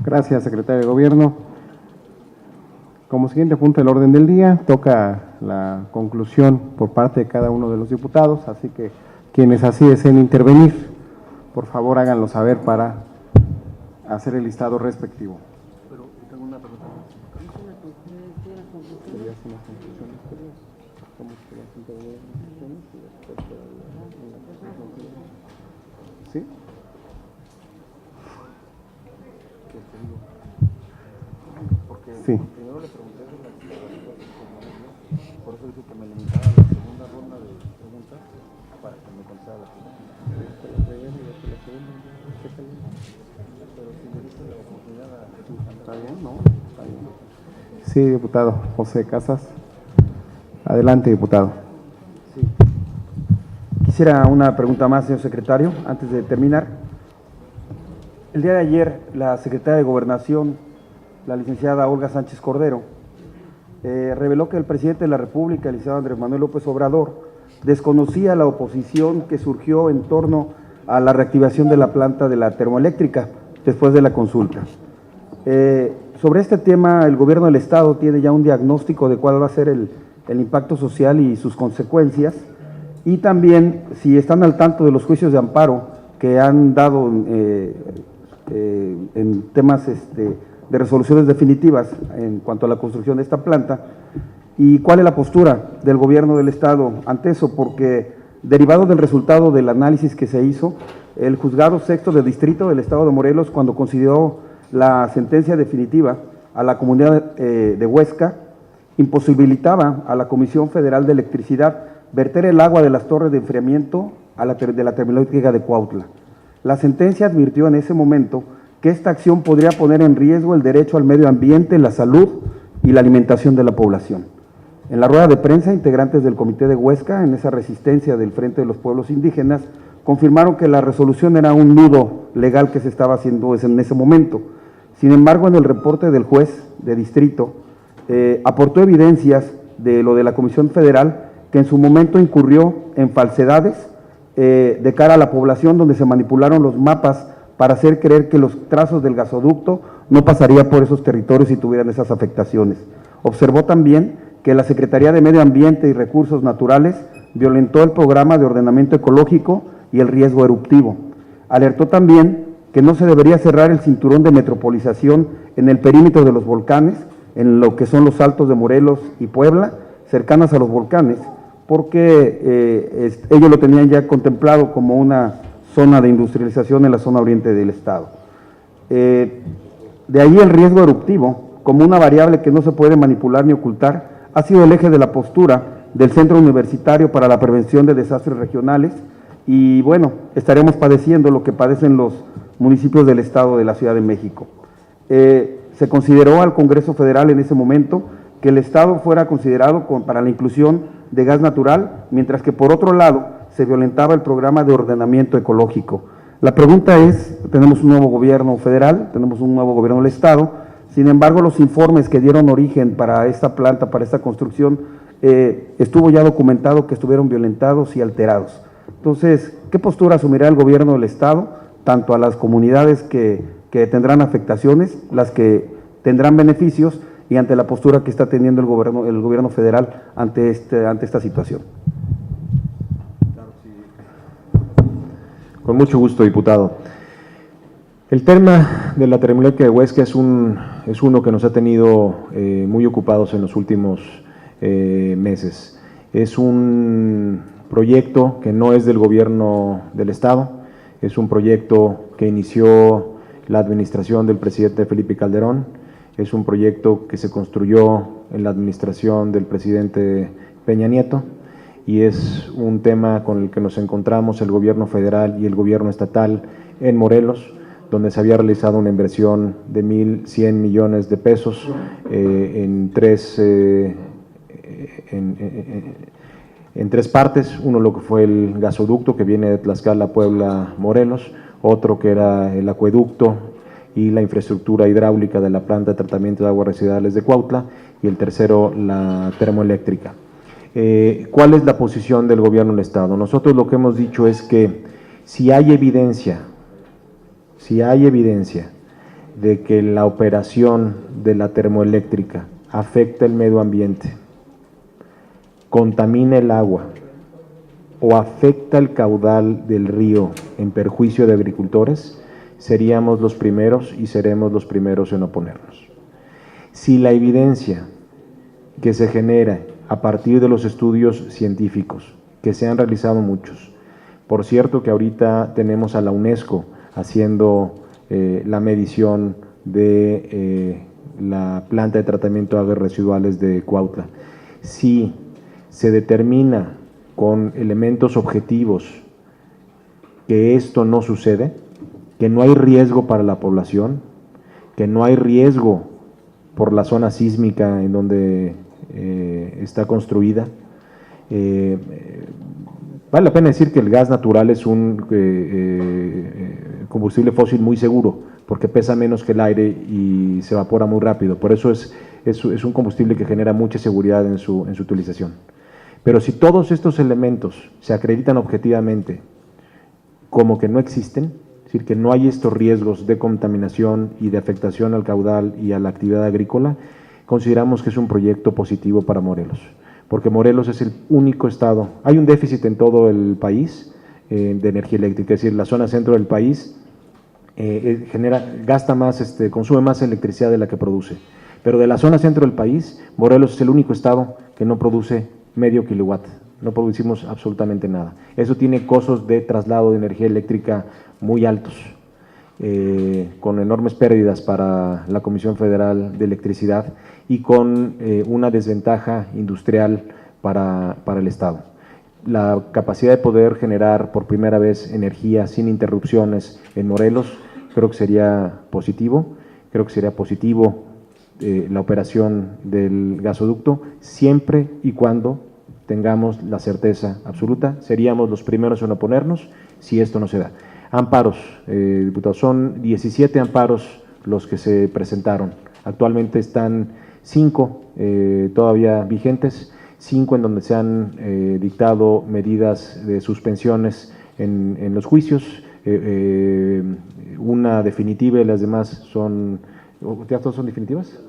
Speaker 1: Gracias, secretario de Gobierno. Como siguiente punto del orden del día, toca la conclusión por parte de cada uno de los diputados, así que quienes así deseen intervenir, por favor háganlo saber para hacer el listado respectivo. ¿Sí? Sí.
Speaker 2: Primero le pregunté sobre por eso dije que me limitaba a la segunda ronda de preguntas para que me contara la primera. Pero si me dice la oportunidad ¿está bien? ¿No? Está bien.
Speaker 1: Sí, diputado José Casas. Adelante, diputado.
Speaker 2: Sí. Quisiera una pregunta más, señor secretario, antes de terminar. El día de ayer, la secretaria de Gobernación, la licenciada Olga Sánchez Cordero, reveló que el presidente de la República, el licenciado Andrés Manuel López Obrador, desconocía la oposición que surgió en torno a la reactivación de la planta de la termoeléctrica después de la consulta. Sobre este tema, el gobierno del Estado tiene ya un diagnóstico de cuál va a ser el impacto social y sus consecuencias, y también si están al tanto de los juicios de amparo que han dado en temas de resoluciones definitivas en cuanto a la construcción de esta planta, y cuál es la postura del gobierno del Estado ante eso, porque derivado del resultado del análisis que se hizo, el juzgado sexto de distrito del Estado de Morelos, cuando consideró la sentencia definitiva a la comunidad de Huesca, imposibilitaba a la Comisión Federal de Electricidad verter el agua de las torres de enfriamiento de la termoeléctrica de Cuautla. La sentencia advirtió en ese momento que esta acción podría poner en riesgo el derecho al medio ambiente, la salud y la alimentación de la población. En la rueda de prensa, integrantes del Comité de Huesca, en esa resistencia del Frente de los Pueblos Indígenas, confirmaron que la resolución era un nudo legal que se estaba haciendo en ese momento. Sin embargo, en el reporte del juez de distrito, aportó evidencias de lo de la Comisión Federal, que en su momento incurrió en falsedades de cara a la población, donde se manipularon los mapas para hacer creer que los trazos del gasoducto no pasaría por esos territorios y tuvieran esas afectaciones. Observó también que la Secretaría de Medio Ambiente y Recursos Naturales violentó el programa de ordenamiento ecológico y el riesgo eruptivo. Alertó también que no se debería cerrar el cinturón de metropolización en el perímetro de los volcanes, en lo que son los Altos de Morelos y Puebla, cercanas a los volcanes, porque ellos lo tenían ya contemplado como una zona de industrialización en la zona oriente del estado. De ahí el riesgo eruptivo, como una variable que no se puede manipular ni ocultar, ha sido el eje de la postura del Centro Universitario para la Prevención de Desastres Regionales, y bueno, estaremos padeciendo lo que padecen los municipios del estado de la Ciudad de México. Se consideró al Congreso Federal en ese momento que el estado fuera considerado para la inclusión de gas natural, mientras que por otro lado se violentaba el programa de ordenamiento ecológico. La pregunta es, tenemos un nuevo gobierno federal, tenemos un nuevo gobierno del estado, sin embargo los informes que dieron origen para esta planta, para esta construcción, estuvo ya documentado que estuvieron violentados y alterados. Entonces, ¿qué postura asumirá el gobierno del estado, tanto a las comunidades que tendrán afectaciones, las que tendrán beneficios, y ante la postura que está teniendo el gobierno federal ante esta situación?
Speaker 3: Con mucho gusto, diputado. El tema de la termoeléctrica de Huesca es uno que nos ha tenido muy ocupados en los últimos meses. Es un proyecto que no es del gobierno del estado, es un proyecto que inició la administración del presidente Felipe Calderón, es un proyecto que se construyó en la administración del presidente Peña Nieto, y es un tema con el que nos encontramos el gobierno federal y el gobierno estatal en Morelos, donde se había realizado una inversión de 1,100 millones de pesos en tres partes. Uno, lo que fue el gasoducto que viene de Tlaxcala, Puebla, Morelos; otro que era el acueducto y la infraestructura hidráulica de la planta de tratamiento de aguas residuales de Cuautla; y el tercero, la termoeléctrica. ¿Cuál es la posición del gobierno del Estado? Nosotros lo que hemos dicho es que si hay evidencia de que la operación de la termoeléctrica afecta el medio ambiente, contamina el agua o afecta el caudal del río en perjuicio de agricultores, seríamos los primeros y seremos los primeros en oponernos. Si la evidencia que se genera a partir de los estudios científicos, que se han realizado muchos, por cierto que ahorita tenemos a la UNESCO haciendo la medición de la planta de tratamiento de aguas residuales de Cuautla, si se determina con elementos objetivos que esto no sucede, que no hay riesgo para la población, que no hay riesgo por la zona sísmica en donde está construida, vale la pena decir que el gas natural es un combustible fósil muy seguro, porque pesa menos que el aire y se evapora muy rápido. Por eso es un combustible que genera mucha seguridad en su utilización. Pero si todos estos elementos se acreditan objetivamente como que no existen, es decir, que no hay estos riesgos de contaminación y de afectación al caudal y a la actividad agrícola, consideramos que es un proyecto positivo para Morelos, porque Morelos es el único estado. Hay un déficit en todo el país de energía eléctrica, es decir, la zona centro del país gasta más, consume más electricidad de la que produce, pero de la zona centro del país, Morelos es el único estado que no produce medio kilowatt, no producimos absolutamente nada. Eso tiene costos de traslado de energía eléctrica muy altos, con enormes pérdidas para la Comisión Federal de Electricidad y con una desventaja industrial para el Estado. La capacidad de poder generar por primera vez energía sin interrupciones en Morelos, creo que sería positivo. Creo que sería positivo la operación del gasoducto, siempre y cuando tengamos la certeza absoluta. Seríamos los primeros en oponernos si esto no se da. Amparos, diputados, son 17 amparos los que se presentaron. Actualmente están 5 todavía vigentes, 5 en donde se han dictado medidas de suspensiones en los juicios, una definitiva y las demás son… ¿Ya todas son definitivas?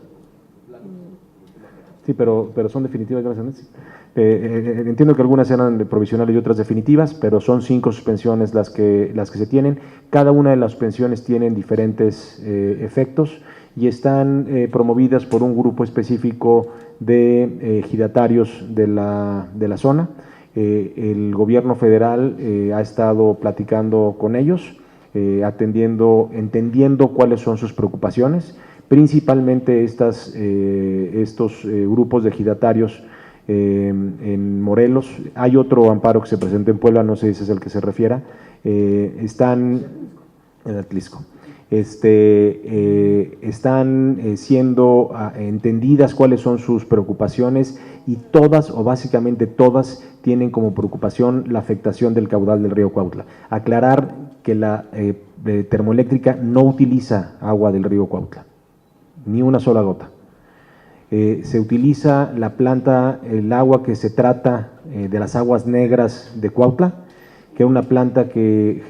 Speaker 3: Sí, pero son definitivas, gracias. Entiendo que algunas eran provisionales y otras definitivas, pero son 5 suspensiones las que se tienen. Cada una de las suspensiones tienen diferentes efectos y están promovidas por un grupo específico de ejidatarios de la zona. El gobierno federal ha estado platicando con ellos, entendiendo cuáles son sus preocupaciones, principalmente estos grupos de ejidatarios en Morelos. Hay otro amparo que se presentó en Puebla, no sé si ese es el que se refiera, están en Atlisco. Están siendo entendidas cuáles son sus preocupaciones y todas, o básicamente todas, tienen como preocupación la afectación del caudal del río Cuautla. Aclarar que la termoeléctrica no utiliza agua del río Cuautla, ni una sola gota. Se utiliza la planta, el agua que se trata de las aguas negras de Cuautla, que es una planta que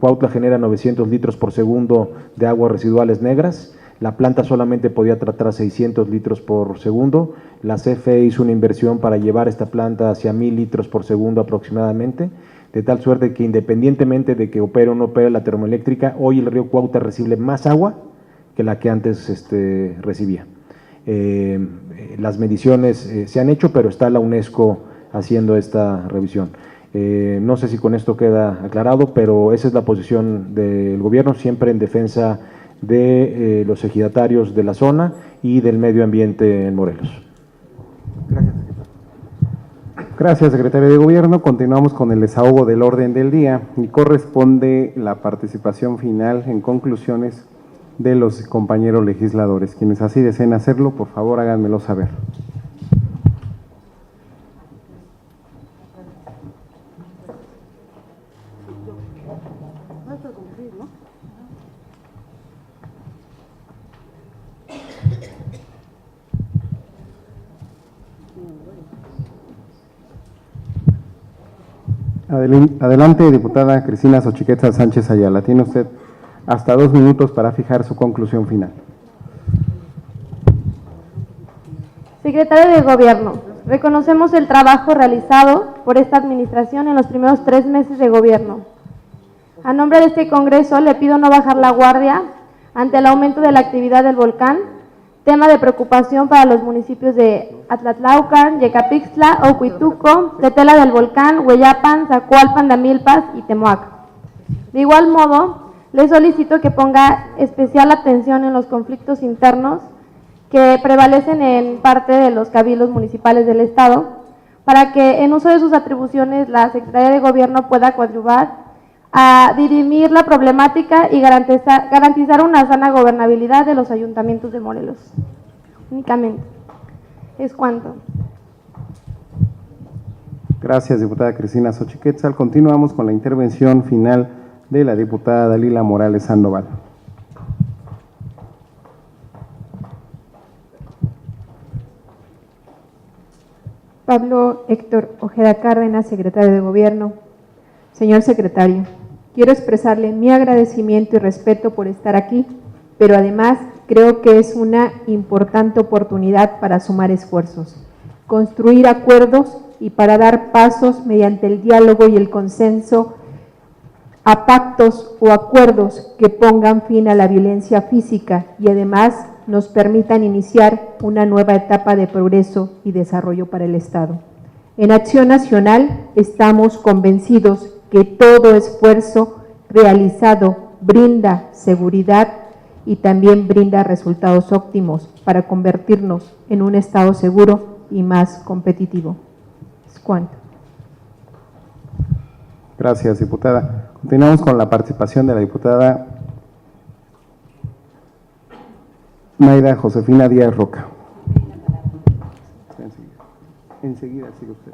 Speaker 3: Cuautla genera 900 litros por segundo de aguas residuales negras. La planta solamente podía tratar 600 litros por segundo. La CFE hizo una inversión para llevar esta planta hacia 1000 litros por segundo aproximadamente, de tal suerte que independientemente de que opere o no opere la termoeléctrica, hoy el río Cuautla recibe más agua que la que antes recibía. Las mediciones se han hecho, pero está la UNESCO haciendo esta revisión. No sé si con esto queda aclarado, pero esa es la posición del gobierno, siempre en defensa de los ejidatarios de la zona y del medio ambiente en Morelos.
Speaker 2: Gracias.
Speaker 1: Gracias, secretario de Gobierno. Continuamos con el desahogo del orden del día y corresponde la participación final en conclusiones de los compañeros legisladores. Quienes así deseen hacerlo, por favor, háganmelo saber. Adelante, diputada Cristina Xochiquetzal Sánchez Ayala. Tiene usted hasta 2 minutos para fijar su conclusión final.
Speaker 5: Secretario de Gobierno, reconocemos el trabajo realizado por esta administración en los primeros 3 meses de gobierno. A nombre de este Congreso le pido no bajar la guardia ante el aumento de la actividad del volcán, tema de preocupación para los municipios de Atlatlaucan, Yecapixtla, Ocuituco, Tetela del Volcán, Hueyapan, Zacualpan, Tamilpas y Temoac. De igual modo, le solicito que ponga especial atención en los conflictos internos que prevalecen en parte de los cabildos municipales del Estado, para que en uso de sus atribuciones la Secretaría de Gobierno pueda coadyuvar a dirimir la problemática y garantizar una sana gobernabilidad de los ayuntamientos de Morelos. Únicamente. Es cuanto.
Speaker 1: Gracias, diputada Cristina Xochiquetzal. Continuamos con la intervención final de la diputada Dalila Morales Sandoval.
Speaker 9: Pablo Héctor Ojeda Cárdenas, secretario de Gobierno. Señor secretario, quiero expresarle mi agradecimiento y respeto por estar aquí, pero además creo que es una importante oportunidad para sumar esfuerzos, construir acuerdos y para dar pasos mediante el diálogo y el consenso a pactos o acuerdos que pongan fin a la violencia física y además nos permitan iniciar una nueva etapa de progreso y desarrollo para el Estado. En Acción Nacional estamos convencidos que todo esfuerzo realizado brinda seguridad y también brinda resultados óptimos para convertirnos en un Estado seguro y más competitivo. Es cuanto.
Speaker 1: Gracias, diputada. Continuamos con la participación de la diputada Mayra Josefina Díaz Roca. Enseguida sigue usted.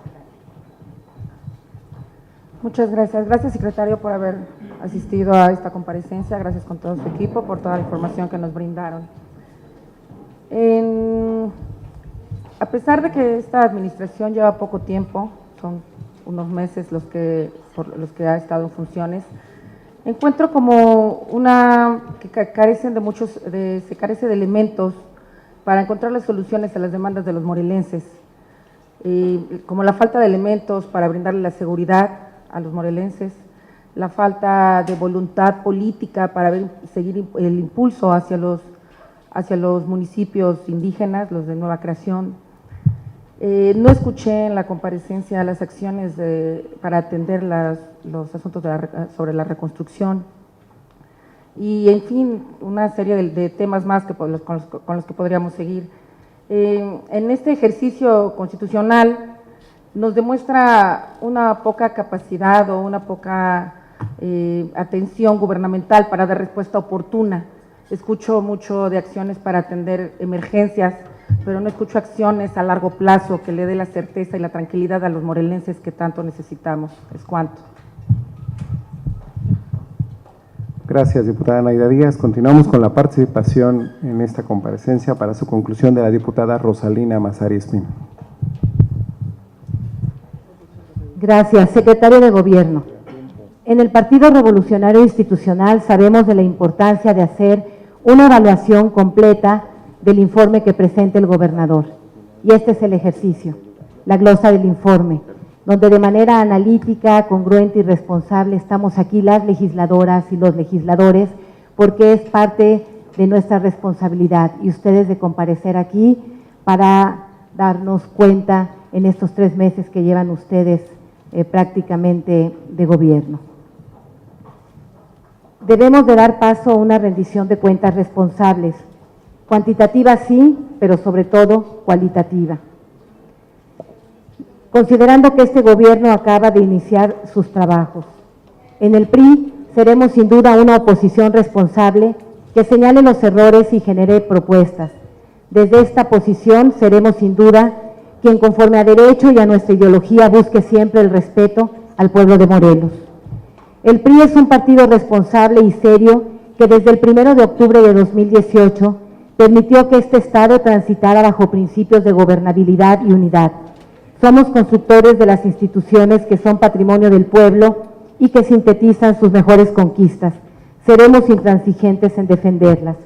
Speaker 10: Muchas gracias. Gracias, secretario, por haber asistido a esta comparecencia. Gracias con todo su equipo por toda la información que nos brindaron. A pesar de que esta administración lleva poco tiempo, son unos meses los que ha estado en funciones, encuentro como que carecen se carece de elementos para encontrar las soluciones a las demandas de los morelenses, como la falta de elementos para brindarle la seguridad a los morelenses, la falta de voluntad política para seguir el impulso hacia los municipios indígenas, los de nueva creación. No escuché en la comparecencia las acciones para atender los asuntos sobre la reconstrucción y, en fin, una serie de temas más con los que podríamos seguir. En este ejercicio constitucional nos demuestra una poca capacidad o una poca atención gubernamental para dar respuesta oportuna. Escucho mucho de acciones para atender emergencias, pero no escucho acciones a largo plazo que le dé la certeza y la tranquilidad a los morelenses que tanto necesitamos. Es cuanto.
Speaker 1: Gracias, diputada Naida Díaz. Continuamos con la participación en esta comparecencia para su conclusión de la diputada Rosalina Mazari Espino.
Speaker 8: Gracias, secretario de Gobierno. En el Partido Revolucionario Institucional sabemos de la importancia de hacer una evaluación completa del informe que presenta el gobernador. Y este es el ejercicio, la glosa del informe, donde de manera analítica, congruente y responsable estamos aquí las legisladoras y los legisladores, porque es parte de nuestra responsabilidad y ustedes de comparecer aquí para darnos cuenta en estos 3 meses que llevan ustedes prácticamente de gobierno. Debemos de dar paso a una rendición de cuentas responsables, cuantitativa sí, pero sobre todo cualitativa. considerando que este gobierno acaba de iniciar sus trabajos. En el PRI seremos sin duda una oposición responsable que señale los errores y genere propuestas. Desde esta posición seremos sin duda quien conforme a derecho y a nuestra ideología busque siempre el respeto al pueblo de Morelos. El PRI es un partido responsable y serio que desde el 1 de octubre de 2018 permitió que este Estado transitara bajo principios de gobernabilidad y unidad. Somos constructores de las instituciones que son patrimonio del pueblo y que sintetizan sus mejores conquistas. Seremos intransigentes en defenderlas.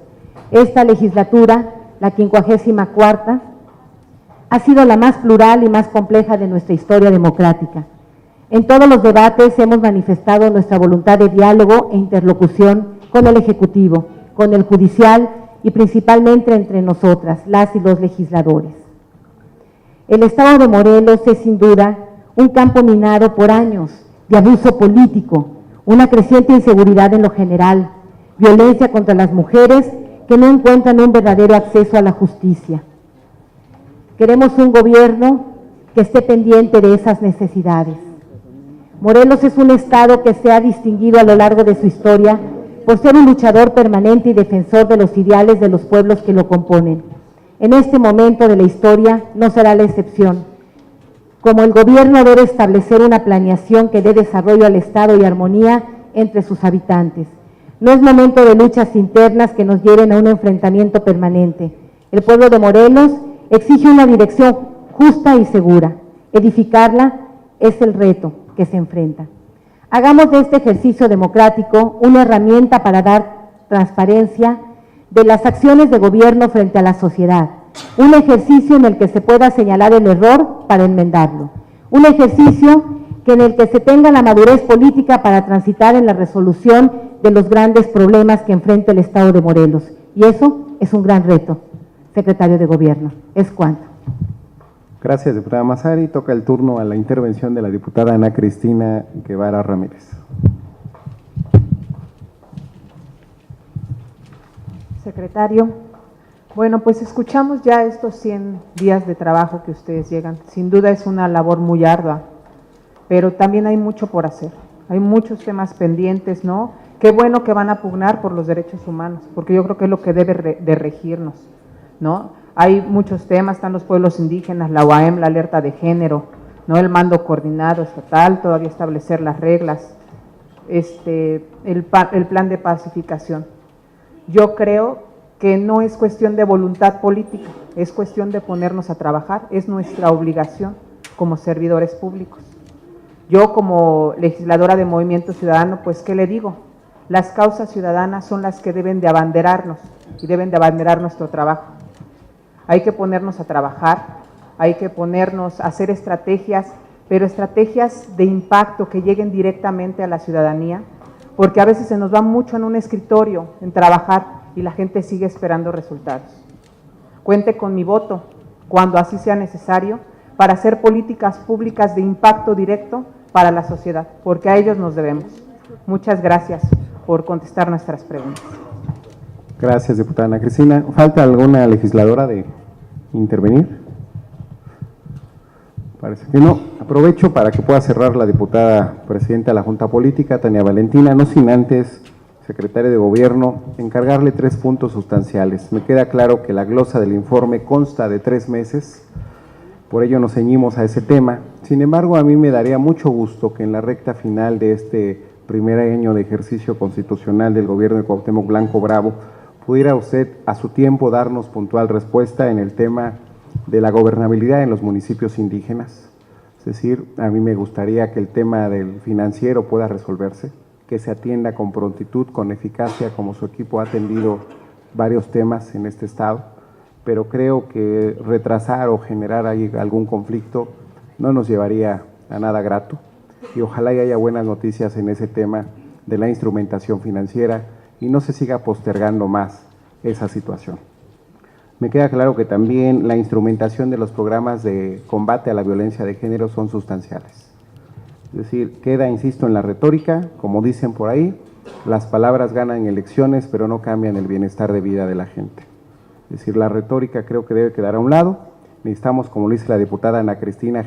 Speaker 8: Esta legislatura, la 54ª, ha sido la más plural y más compleja de nuestra historia democrática. En todos los debates hemos manifestado nuestra voluntad de diálogo e interlocución con el Ejecutivo, con el Judicial y principalmente entre nosotras, las y los legisladores. El Estado de Morelos es sin duda un campo minado por años de abuso político, una creciente inseguridad en lo general, violencia contra las mujeres que no encuentran un verdadero acceso a la justicia. Queremos un gobierno que esté pendiente de esas necesidades. Morelos es un estado que se ha distinguido a lo largo de su historia por ser un luchador permanente y defensor de los ideales de los pueblos que lo componen. En este momento de la historia no será la excepción. Como el gobierno debe establecer una planeación que dé desarrollo al estado y armonía entre sus habitantes. No es momento de luchas internas que nos lleven a un enfrentamiento permanente. El pueblo de Morelos exige una dirección justa y segura. Edificarla es el reto que se enfrenta. Hagamos de este ejercicio democrático una herramienta para dar transparencia de las acciones de gobierno frente a la sociedad. Un ejercicio en el que se pueda señalar el error para enmendarlo. Un ejercicio en el que se tenga la madurez política para transitar en la resolución de los grandes problemas que enfrenta el Estado de Morelos. Y eso es un gran reto, secretario de Gobierno. Es cuanto.
Speaker 1: Gracias, diputada Massari. Toca el turno a la intervención de la diputada Ana Cristina Guevara Ramírez.
Speaker 6: Secretario, bueno, pues escuchamos ya estos 100 días de trabajo que ustedes llegan. Sin duda es una labor muy ardua, pero también hay mucho por hacer. Hay muchos temas pendientes, ¿no? Qué bueno que van a pugnar por los derechos humanos, porque yo creo que es lo que debe de regirnos, ¿no? Hay muchos temas, están los pueblos indígenas, la UAM, la alerta de género, ¿no? El mando coordinado estatal, todavía establecer las reglas, el plan de pacificación. Yo creo que no es cuestión de voluntad política, es cuestión de ponernos a trabajar, es nuestra obligación como servidores públicos. Yo como legisladora de Movimiento Ciudadano, pues ¿qué le digo? Las causas ciudadanas son las que deben de abanderarnos y deben de abanderar nuestro trabajo. Hay que ponernos a trabajar, hay que ponernos a hacer estrategias, pero estrategias de impacto que lleguen directamente a la ciudadanía, porque a veces se nos va mucho en un escritorio, en trabajar, y la gente sigue esperando resultados. Cuente con mi voto, cuando así sea necesario, para hacer políticas públicas de impacto directo para la sociedad, porque a ellos nos debemos. Muchas gracias por contestar nuestras preguntas.
Speaker 1: Gracias, diputada Ana Cristina. ¿Falta alguna legisladora de intervenir? Parece que no. Aprovecho para que pueda cerrar la diputada presidenta de la Junta Política, Tania Valentina, no sin antes, secretaria de Gobierno, encargarle 3 puntos sustanciales. Me queda claro que la glosa del informe consta de 3 meses, por ello nos ceñimos a ese tema. Sin embargo, a mí me daría mucho gusto que en la recta final de este primer año de ejercicio constitucional del gobierno de Cuauhtémoc Blanco Bravo, pudiera usted a su tiempo darnos puntual respuesta en el tema de la gobernabilidad en los municipios indígenas. Es decir, a mí me gustaría que el tema del financiero pueda resolverse, que se atienda con prontitud, con eficacia, como su equipo ha atendido varios temas en este estado, pero creo que retrasar o generar ahí algún conflicto no nos llevaría a nada grato, y ojalá y haya buenas noticias en ese tema de la instrumentación financiera y no se siga postergando más esa situación. Me queda claro que también la instrumentación de los programas de combate a la violencia de género son sustanciales. Es decir, queda, insisto, en la retórica, como dicen por ahí, las palabras ganan elecciones, pero no cambian el bienestar de vida de la gente. Es decir, la retórica creo que debe quedar a un lado necesitamos, como lo dice la diputada Ana Cristina,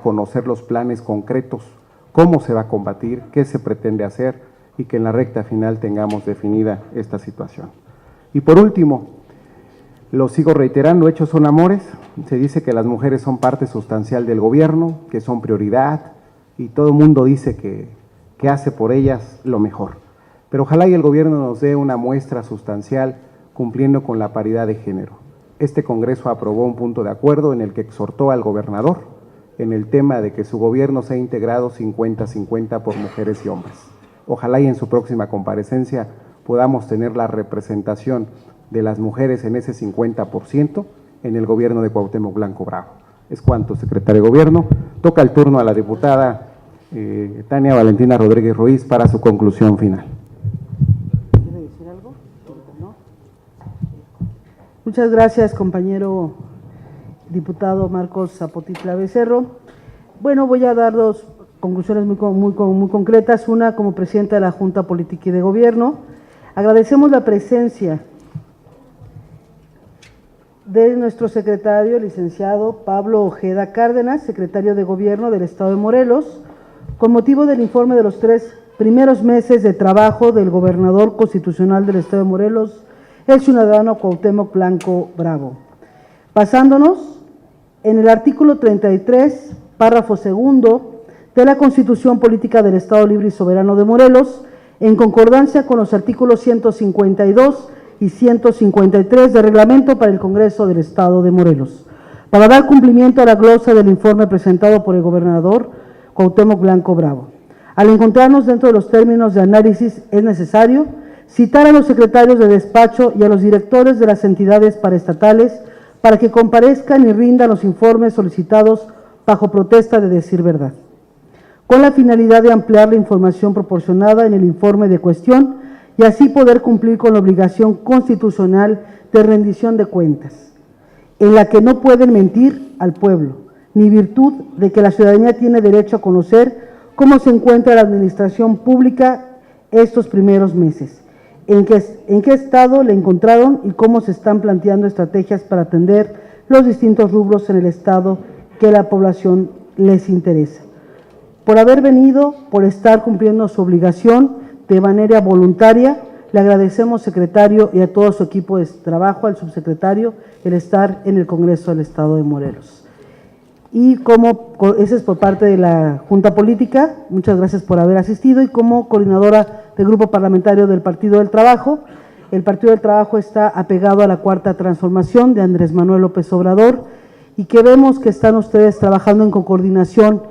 Speaker 1: conocer los planes concretos, cómo se va a combatir, qué se pretende hacer y que en la recta final tengamos definida esta situación. Y por último, lo sigo reiterando, hechos son amores, se dice que las mujeres son parte sustancial del gobierno, que son prioridad y todo el mundo dice que hace por ellas lo mejor. Pero ojalá y el gobierno nos dé una muestra sustancial cumpliendo con la paridad de género. Este Congreso aprobó un punto de acuerdo en el que exhortó al gobernador en el tema de que su gobierno sea integrado 50-50 por mujeres y hombres. Ojalá y en su próxima comparecencia podamos tener la representación de las mujeres en ese 50% en el gobierno de Cuauhtémoc Blanco Bravo. Es cuanto, secretario de Gobierno. Toca el turno a la diputada Tania Valentina Rodríguez Ruiz para su conclusión final.
Speaker 7: ¿Quiere decir algo? ¿No? Muchas gracias, compañero diputado Marcos Zapotitla Becerro. Bueno, voy a dar dos conclusiones muy concretas. Una, como presidenta de la Junta Política y de Gobierno, agradecemos la presencia de nuestro secretario, licenciado Pablo Ojeda Cárdenas, secretario de Gobierno del Estado de Morelos, con motivo del informe de los 3 primeros meses de trabajo del gobernador constitucional del Estado de Morelos, el ciudadano Cuauhtémoc Blanco Bravo. Basándonos en el artículo 33, párrafo segundo, de la Constitución Política del Estado Libre y Soberano de Morelos, en concordancia con los artículos 152 y 153 del Reglamento para el Congreso del Estado de Morelos, para dar cumplimiento a la glosa del informe presentado por el gobernador Cuauhtémoc Blanco Bravo. Al encontrarnos dentro de los términos de análisis, es necesario citar a los secretarios de despacho y a los directores de las entidades paraestatales para que comparezcan y rindan los informes solicitados bajo protesta de decir verdad, con la finalidad de ampliar la información proporcionada en el informe de cuestión y así poder cumplir con la obligación constitucional de rendición de cuentas, en la que no pueden mentir al pueblo, ni virtud de que la ciudadanía tiene derecho a conocer cómo se encuentra la administración pública estos primeros meses, en qué estado le encontraron y cómo se están planteando estrategias para atender los distintos rubros en el estado que la población les interesa. Por haber venido, por estar cumpliendo su obligación de manera voluntaria, le agradecemos, secretario, y a todo su equipo de trabajo, al subsecretario, el estar en el Congreso del Estado de Morelos. Y como, ese es por parte de la Junta Política, muchas gracias por haber asistido, y como coordinadora del Grupo Parlamentario del Partido del Trabajo, el Partido del Trabajo está apegado a la Cuarta Transformación de Andrés Manuel López Obrador, y que vemos que están ustedes trabajando con coordinación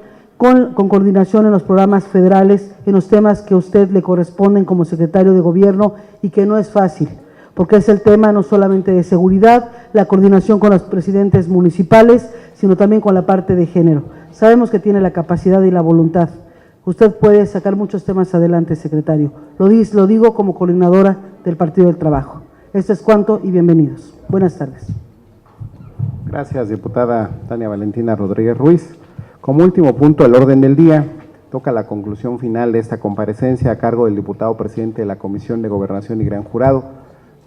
Speaker 7: en los programas federales, en los temas que a usted le corresponden como secretario de Gobierno, y que no es fácil, porque es el tema no solamente de seguridad, la coordinación con los presidentes municipales, sino también con la parte de género. Sabemos que tiene la capacidad y la voluntad. Usted puede sacar muchos temas adelante, secretario. Lo digo como coordinadora del Partido del Trabajo. Esto es cuanto y bienvenidos. Buenas tardes.
Speaker 1: Gracias, diputada Tania Valentina Rodríguez Ruiz. Como último punto del orden del día, toca la conclusión final de esta comparecencia a cargo del diputado presidente de la Comisión de Gobernación y Gran Jurado,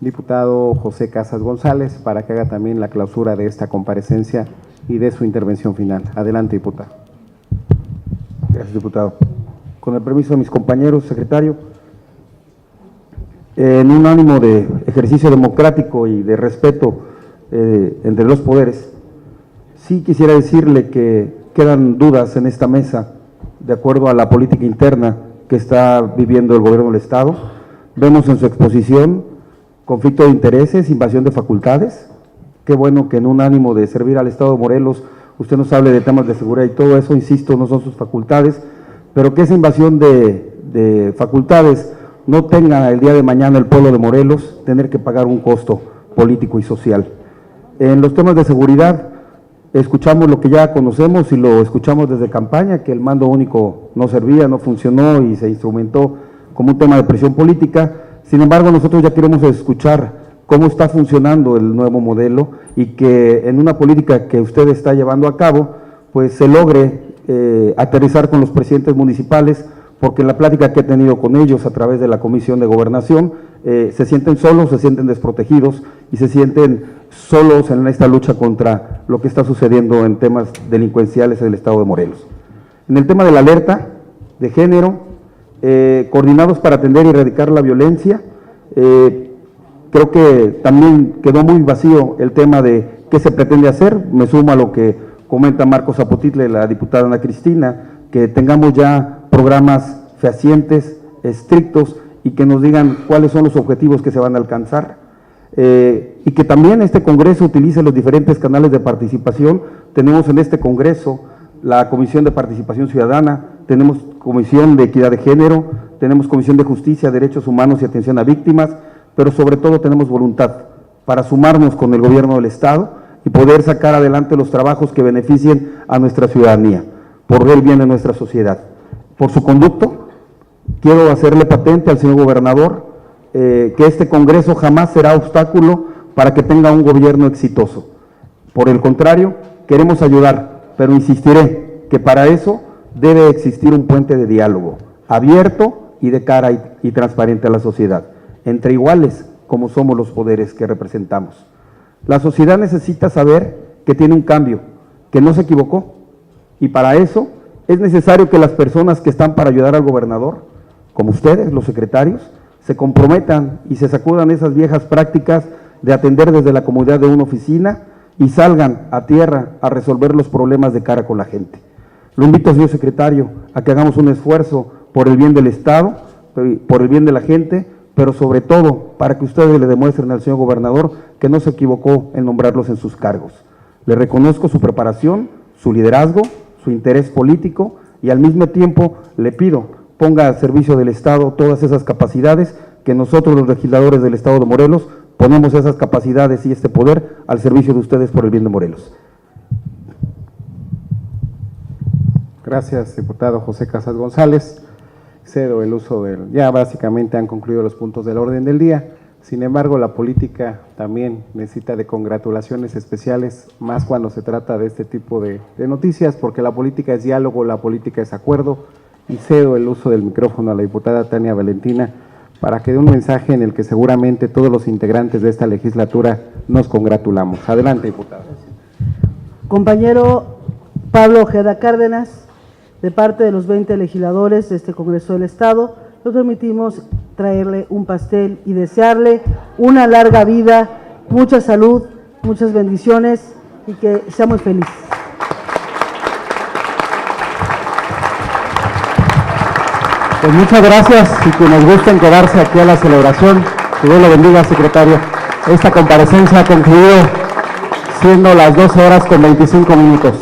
Speaker 1: diputado José Casas González, para que haga también la clausura de esta comparecencia y de su intervención final. Adelante, diputado.
Speaker 2: Gracias, diputado. Con el permiso de mis compañeros, secretario, en un ánimo de ejercicio democrático y de respeto entre los poderes, sí quisiera decirle que quedan dudas en esta mesa de acuerdo a la política interna que está viviendo el gobierno del Estado. Vemos en su exposición conflicto de intereses, invasión de facultades. Qué bueno que en un ánimo de servir al Estado de Morelos usted nos hable de temas de seguridad y todo eso, insisto, no son sus facultades, pero que esa invasión de facultades no tenga el día de mañana el pueblo de Morelos tener que pagar un costo político y social. En los temas de seguridad, escuchamos lo que ya conocemos y lo escuchamos desde campaña, que el mando único no servía, no funcionó y se instrumentó como un tema de presión política. Sin embargo, nosotros ya queremos escuchar cómo está funcionando el nuevo modelo y que en una política que usted está llevando a cabo, pues se logre aterrizar con los presidentes municipales, porque en la plática que he tenido con ellos a través de la Comisión de Gobernación, se sienten solos, se sienten desprotegidos y se sienten solos en esta lucha contra lo que está sucediendo en temas delincuenciales en el estado de Morelos. En el tema de la alerta de género, coordinados para atender y erradicar la violencia, creo que también quedó muy vacío el tema de qué se pretende hacer. Me sumo a lo que comenta Marcos Zapotitle, la diputada Ana Cristina, que tengamos ya programas fehacientes, estrictos, y que nos digan cuáles son los objetivos que se van a alcanzar, y que también este Congreso utilice los diferentes canales de participación. Tenemos en este Congreso la Comisión de Participación Ciudadana, tenemos Comisión de Equidad de Género, tenemos Comisión de Justicia, Derechos Humanos y Atención a Víctimas, pero sobre todo tenemos voluntad para sumarnos con el gobierno del Estado y poder sacar adelante los trabajos que beneficien a nuestra ciudadanía, por el bien de nuestra sociedad. Por su conducto, quiero hacerle patente al señor gobernador que este Congreso jamás será obstáculo para que tenga un gobierno exitoso. Por el contrario, queremos ayudar, pero insistiré que para eso debe existir un puente de diálogo abierto y de cara y transparente a la sociedad, entre iguales como somos los poderes que representamos. La sociedad necesita saber que tiene un cambio, que no se equivocó, y para eso es necesario que las personas que están para ayudar al gobernador, como ustedes, los secretarios, se comprometan y se sacudan esas viejas prácticas de atender desde la comodidad de una oficina y salgan a tierra a resolver los problemas de cara con la gente. Lo invito, señor secretario, a que hagamos un esfuerzo por el bien del Estado, por el bien de la gente, pero sobre todo para que ustedes le demuestren al señor gobernador que no se equivocó en nombrarlos en sus cargos. Le reconozco su preparación, su liderazgo, su interés político, y al mismo tiempo le pido ponga al servicio del Estado todas esas capacidades que nosotros los legisladores del Estado de Morelos ponemos esas capacidades y este poder al servicio de ustedes por el bien de Morelos.
Speaker 1: Gracias, diputado José Casas González. Cedo el uso del… Ya básicamente han concluido los puntos del orden del día. Sin embargo, la política también necesita de congratulaciones especiales, más cuando se trata de este tipo de noticias, porque la política es diálogo, la política es acuerdo, y cedo el uso del micrófono a la diputada Tania Valentina para que dé un mensaje en el que seguramente todos los integrantes de esta legislatura nos congratulamos. Adelante, diputada.
Speaker 7: Compañero Pablo Ojeda Cárdenas, de parte de los 20 legisladores de este Congreso del Estado, nos permitimos traerle un pastel y desearle una larga vida, mucha salud, muchas bendiciones y que sea muy feliz.
Speaker 1: Pues muchas gracias y que nos gusten quedarse aquí a la celebración. Que Dios lo bendiga, secretario. Esta comparecencia ha concluido siendo las 12 horas con 25 minutos.